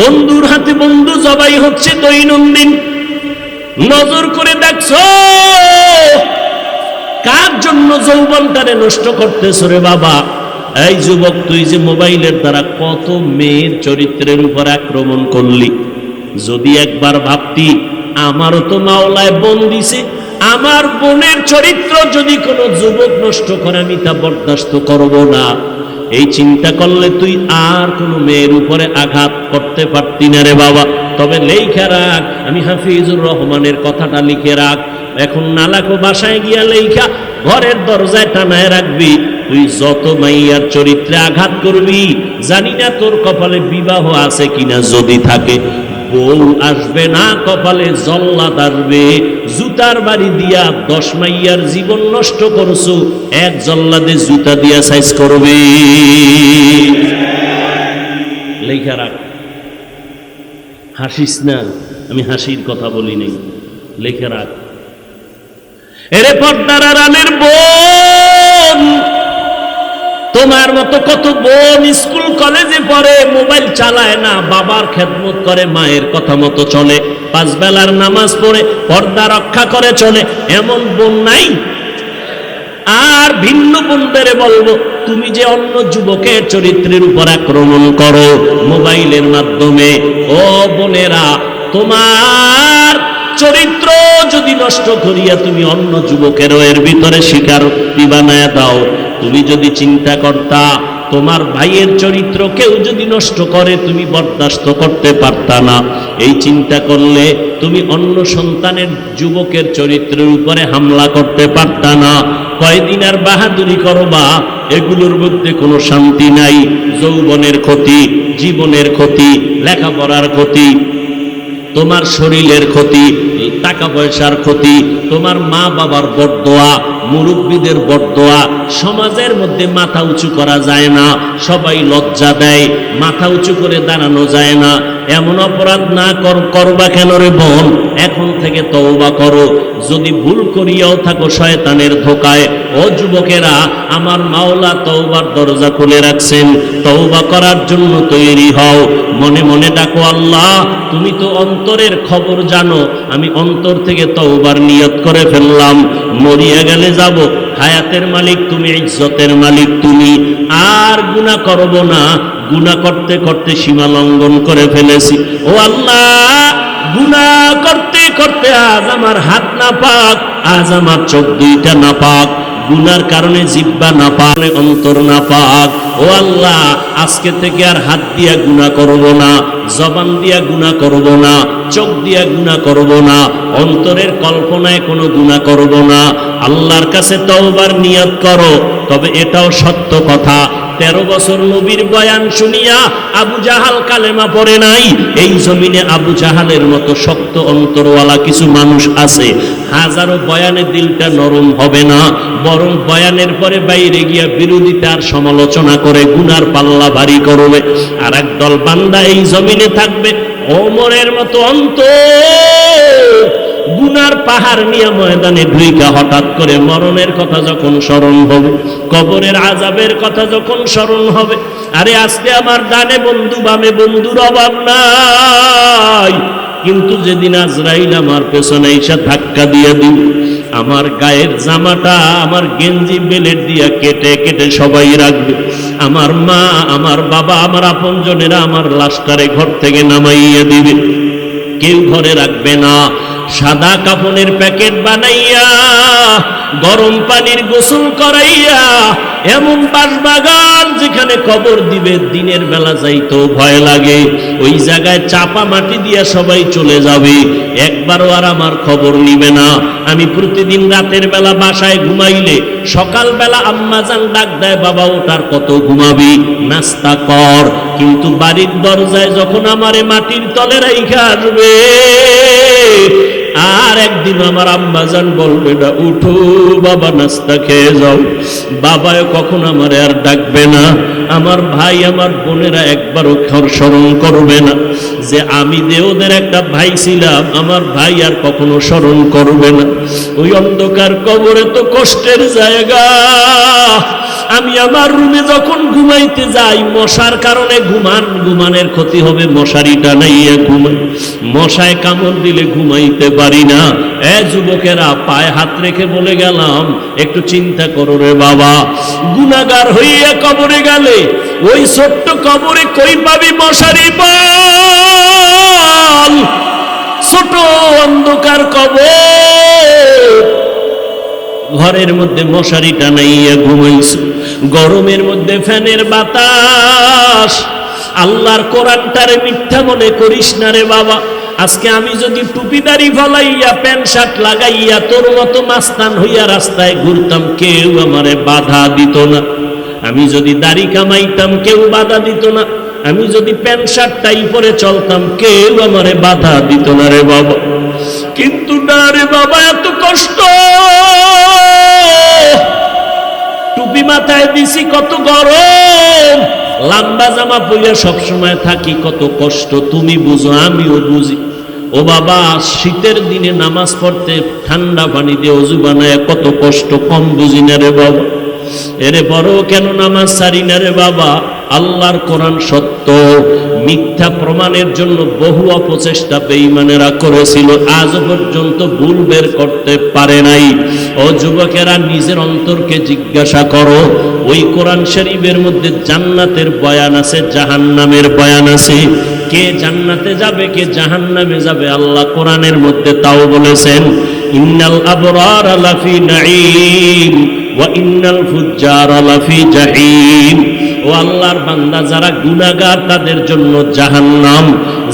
বন্ধুর হাতে বন্ধু জবাই হচ্ছে দৈনন্দিন। নজর করে দেখছো কার জন্য যৌবনটারে নষ্ট করতেছো রে বাবা? এই যুবক, তুই যে মোবাইলের দ্বারা কত মেয়ের চরিত্রের উপর আক্রমণ করলি, যদি একবার ভাবতি আমারও তো মাওলায় বোন দিছে, আমার বোনের চরিত্র যদি কোনো যুবক নষ্ট করে আমি তা বরদাস্ত করব না, এই চিন্তা করলে তুই আর কোনো মেয়ের উপরে আঘাত করতে পারতি না রে বাবা। তবে লেখা রাখ, আমি হাফিজুর রহমানের কথাটা লিখে রাখ, এখন নালাকো বাসায় গিয়া লেখা ঘরের দরজায় টানায় রাখবি। তুই যত মাইয়ার চরিত্রে আঘাত করবি, জানি না তোর কপালে বিবাহ আছে কিনা, যদি থাকে বউ আসবে না, কপালে জল্লাদ আসবে। জুতার বাড়ি দিয়া 10 মাইয়ার জীবন নষ্ট করছো, এক জল্লাদে জুতা দিয়া সাইজ করবে। লেখা রাখ, হাসিস না, আমি হাসির কথা বলি নাই, লেখা রাখ। এরে পর্দার আড়ালের বোন, তোমার মতো কত বোন স্কুল কলেজে পড়ে, মোবাইল চালায় না, বাবার খেদমত করে, মায়ের কথা মতো চলে, 5 বেলার নামাজ পড়ে, পর্দা রক্ষা করে চলে, এমন বোন নাই? আর ভিন্ন বোনদের বলবো, তুমি যে অন্য যুবকের চরিত্রের উপর আক্রমণ করো মোবাইলের মাধ্যমে, ও বোনেরা, তোমার চরিত্র যদি নষ্ট করিয়া তুমি অন্য যুবকেরও এর ভিতরে স্বীকারোক্তি বানায় দাও, তুমি যদি চিন্তা করতা তোমার ভাইয়ের চরিত্র কেউ যদি নষ্ট করে তুমি বরদাস্ত করতে পারতা না, এই চিন্তা করলে তুমি অন্য সন্তানের যুবকের চরিত্রের উপরে হামলা করতে পারতা না। কয়দিন আর বাহাদুরি করবা? এগুলোর মধ্যে কোনো শান্তি নাই। যৌবনের ক্ষতি, জীবনের ক্ষতি, লেখাপড়ার ক্ষতি, তোমার শরীরের ক্ষতি, টাকা পয়সার ক্ষতি, তোমার মা বাবার বরদোয়া, মুরব্বীদের বরদোয়া। সমাজের মধ্যে মাথা উঁচু করা যায় না, সবাই লজ্জা দেয়, মাথা উঁচু করে দাঁড়ানো যায় না। এমন অপরাধ না করবা কেন রে বোন? এখন থেকে তওবা করো। যদি ভুল করিয়াও থাকো শয়তানের ধোকায়, ও যুবকেরা, আমার মাওলা তওবার দরজা খুলে রাখছেন, তওবা করার জন্য তৈরি হও। মনে মনে ডাকো, আল্লাহ তুমি তো অন্তরের খবর জানো, আমি অন্তর থেকে তওবার নিয়ত করে ফেললাম। মরিয়া গেলে যাব, হায়াতের মালিক তুমি, ইজ্জতের মালিক তুমি। আর গুনাহ করব না, গুনাহ করতে করতে সীমা লঙ্ঘন করে ফেলেছি। ও আল্লাহ, গুনাহ করতে করতে আজ আমার হাত নাপাক, আজ আমার চোখ দুইটা নাপাক, গুনার কারণে জিহ্বা নাপাক, অন্তর নাপাক। ও আল্লাহ, আজকে থেকে আর হাত দিয়া গুনাহ করব না, জবান দিয়া গুনাহ করব না, চোখ দিয়া গুনাহ করব না, অন্তরের কল্পনায় কোনো গুনাহ করব না। আল্লাহর কাছে তওবার নিয়ত করো। তবে এটাও সত্য কথা, 13 বছর নবীর বয়ান শুনিয়া আবু জাহাল কালেমা পড়ে নাই। এই জমিনে আবু জাহালের মতো শক্ত অন্তরওয়ালা কিছু মানুষ আছে। হাজারো বয়ানে দিলটা নরম হবে না, বরং বয়ানের পরে বাইরে গিয়া বিরোধিতার সমালোচনা করে গুনার পাল্লা ভারী করবে। আর একদল বান্দা এই জমিনে থাকবে ওমরের মতো অন্তর, গুনার পাহাড় নিয়ে ময়দানে ঢুইকা হঠাৎ করে মরণের কথা যখন স্মরণ হবে, কবরের আযাবের কথা যখন স্মরণ হবে, আরে আজকে আমার ডানে বন্ধু বামে বন্ধুর অভাব নাই, কিন্তু যেদিন আজরাইল আমার পেছনে এসে ধাক্কা দিয়ে দিল, আমার গায়ের জামাটা, আমার গেঞ্জি বেলেট দিয়া কেটে কেটে সবাই রাখবে। আমার মা, আমার বাবা, আমার আপনজনেরা আমার লাশটারে ঘর থেকে নামাইয়া দিবে, কেউ ঘরে রাখবে না। সাদা কাপড়ের প্যাকেট বানাইয়া, গরম পানির গোসল করাইয়া, এমন বাসবাগান যেখানে কবর দিবে দিনের বেলা যাইতো ভয় লাগে, ওই জায়গায় চাপা মাটি দিয়া সবাই চলে যাবে, একবারও আর আমার খবর নিবে না। আমি প্রতিদিন রাতের বেলা বাসায় ঘুমাইলে সকালবেলা আম্মাজান ডাক দেয়, বাবা ওটার কত ঘুমাবি, নাস্তা কর। কিন্তু বাড়ির দরজায় যখন আমারে মাটির তলে রাইখা আসবে, আর একদিন আমার আম্মাজান বলবে না, উঠো বাবা নাস্তা খেয়ে যাও, বাবাও কখন আমারে আর ডাকবে না, আমার ভাই আমার বোনেরা একবারও স্মরণ করবে না। যে আমি যে ওদের একটা ভাই ছিলাম, আমার ভাই আর কখনো স্মরণ করবে না। ওই অন্ধকার কবরে তো কষ্টের জায়গা। আমি আমার রুমে যখন ঘুমাইতে যাই, মশার কারণে ঘুমানের ক্ষতি হবে, মশারিটা নাইয়া ঘুমাই, মশায় কামড় দিলে ঘুমাইতে পারি না। যুবকেরা, পায়ে হাত রেখে বলে গেলাম, একটু চিন্তা করো রে বাবা, গুনাহগার হইয়া কবরে গেলে ওই ছোট্ট কবরে কই পাবি মশারি? বল, ছোট অন্ধকার কবর, ঘরের মধ্যে মশারি টানাইয়া ঘুমাইছো, গরমের মধ্যে ফ্যানের বাতাস। আল্লাহর কোরআনটারে মিথ্যা মনে করিস না রে বাবা। আজকে আমি যদি টুপিদারি ফলাইয়া প্যান্ট শার্ট লাগাইয়া তোর মতো মাস্তান হইয়া রাস্তায় ঘুরতাম, কেউ আমারে বাধা দিত না। আমি যদি দাড়ি কামাইতাম, কেউ বাধা দিত না। আমি যদি প্যান্ট শার্ট টাই পরে চলতাম, কেউ আমারে বাধা দিত না রে বাবা। কিন্তু না রে বাবা, এত কষ্ট। টুপি মাথায় দিছি, কত গরম, লম্বা জামা পরে সবসময় থাকি, কত কষ্ট। তুমি বুঝো, আমিও বুঝি। ও বাবা, শীতের দিনে নামাজ পড়তে ঠান্ডা পানি দিয়ে অজু বানায় কত কষ্ট, কম বুঝি না রে বাবা। এরে বড় কেন নামাজ ছাড়ি না রে বাবা? আল্লাহর কোরআন সত্য, মিথ্যা প্রমাণের জন্য বহু অপচেষ্টা বেঈমানেরা করেছিল, আজ পর্যন্ত ভুল বের করতে পারে নাই। ও যুবকেরা, নিজের অন্তরকে জিজ্ঞাসা করো, ওই কোরআন শরীফের মধ্যে জান্নাতের বয়ান আছে, জাহান্নামের বয়ান আছে। কে জান্নাতে যাবে, কে জাহান্নামে যাবে, আল্লাহ কোরআনের মধ্যে তাও বলেছেন, ইন্নাল আবরারা লাফি নাঈম ওয়া ইন্নাল ফুজ্জারা লাফি জাহিম। ও আল্লাহর বান্দা, যারা গুনাহগার তাদের জন্য জাহান্নাম,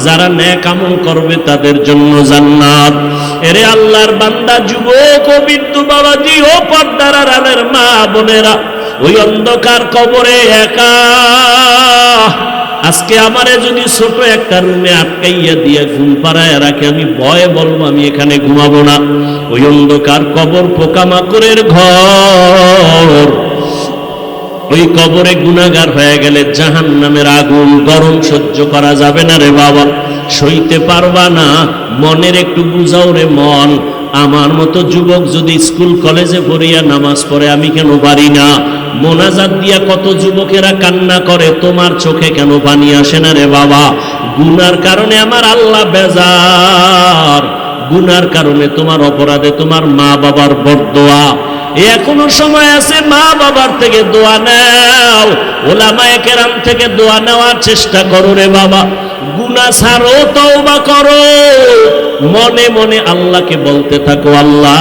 যারা নেক আমল করবে তাদের জন্য জান্নাত। এরে আল্লাহর বান্দা, যুবক ও বৃদ্ধ বাবাজি, ও পর্দার আড়ালের মা বোনেরা, ওই অন্ধকার কবরে একা। আজকে আমারে যদি ছোট একটা রুমে আটকাইয়া দিয়ে ঘুম পাড়ায় রাখে, আমি ভয়ে বলবো আমি এখানে ঘুমাবো না। ওই অন্ধকার কবর পোকামাকড়ের ঘর। ওই কবরে গুনাহগার হয়ে গেলে জাহান্নামের আগুন, গরম সহ্য করা যাবে না রে বাবা, সইতে পারবা না। মনের একটু বুঝাও রে মন। আমার মতো যুবক যদি স্কুল কলেজে পড়িয়া নামাজ পড়ে, আমি কেন পারি না? মোনাজাত দিয়া কত যুবকেরা কান্না করে, তোমার চোখে কেন পানি আসে না রে বাবা? গুনার কারণে আমার আল্লাহ বেজার, গুনার কারণে তোমার অপরাধে তোমার মা বাবার বরদোয়া। এখনো সময় আছে, মা বাবার থেকে দোয়া নাও, ওলামায়ে কেরাম থেকে দোয়া নেওয়ার চেষ্টা করো রে বাবা। গুনাহ ছাড়ো, তওবা করো, মনে মনে আল্লাহকে বলতে থাকো, আল্লাহ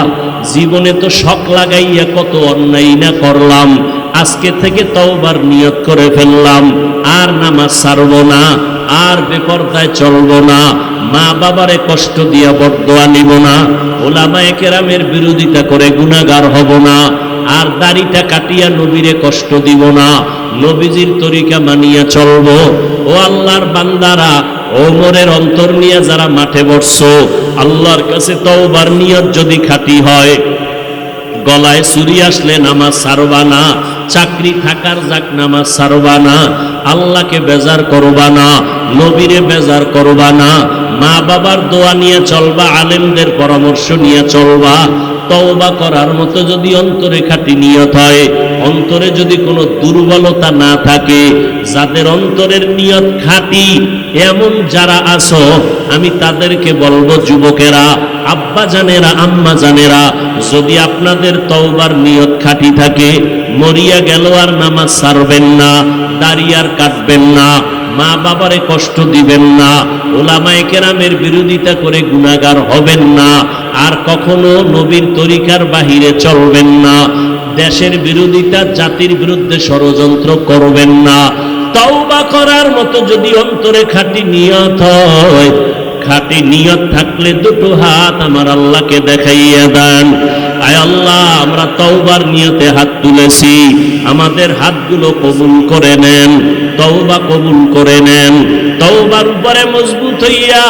জীবনে তো শখ লাগাইয়া কত অন্যায় না করলাম, আজকে থেকে তওবার নিয়ত করে ফেললাম, আর নামাজ ছাড়বো না, আর বেপরদায় চলবো না, মা বাবারে কষ্ট দিয়া বরদোয়া নিব না, ওলামায়ে কেরামের বিরোধিতা করে গুনাহগার হব না, আর দাড়িটা কাটিয়া নবীরে কষ্ট দিব না, নবীজির তরিকা মানিয়া চলবো। ও আল্লাহর বান্দারা, ওমরের অন্তর নিয়ে যারা মাঠে বসছো, আল্লাহর কাছে তওবার নিয়ত যদি খাঁটি হয়, গলায় চুরি আসলে নামাজ ছাড়বা না, চাকরি থাকার যাক নামাজ ছাড়বা না, আল্লাহকে বেজার করবা না, নবীরে বেজার করবা না, মা বাবার দোয়া নিয়ে চলবা, আলেমদের পরামর্শ নিয়ে চলবা। তওবা করার মতো যদি অন্তরে খাঁটি নিয়ত হয়, অন্তরে যদি কোনো দুর্বলতা না থাকে, যাদের অন্তরের নিয়ত খাঁটি এমন যারা আছো, আমি তাদেরকে বলবো, যুবকেরা, আব্বা জানেরা, আম্মা জানেরা, যদি আপনাদের তওবার নিয়ত খাঁটি থাকে, মরিয়া গেল আর নামাজ ছাড়বেন না, দাড়ি আর কাটবেন না, মা বাবারে কষ্ট দিবেন না, ওলামায়ে কেরামের বিরোধিতা করে গুনাহগার হবেন না, আর কখনো নবীর তরিকার বাহিরে চলবেন না, দেশের বিরোধিতা, জাতির বিরুদ্ধে ষড়যন্ত্র করবেন না। তওবা করার মতো যদি অন্তরে খাঁটি নিয়ত হয়, খাঁটি নিয়ত থাকলে দুটো হাত আমার আল্লাহকে দেখাইয়া দেন, আয় আল্লাহ, আমরা তওবার নিয়তে হাত তুলেছি, আমাদের হাতগুলো কবুল করে নেন, তওবা কবুল করে নেন, তওবার উপরে মজবুত হইয়া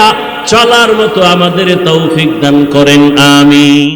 চলার মতো আমাদের তৌফিক দান করেন, আমিন।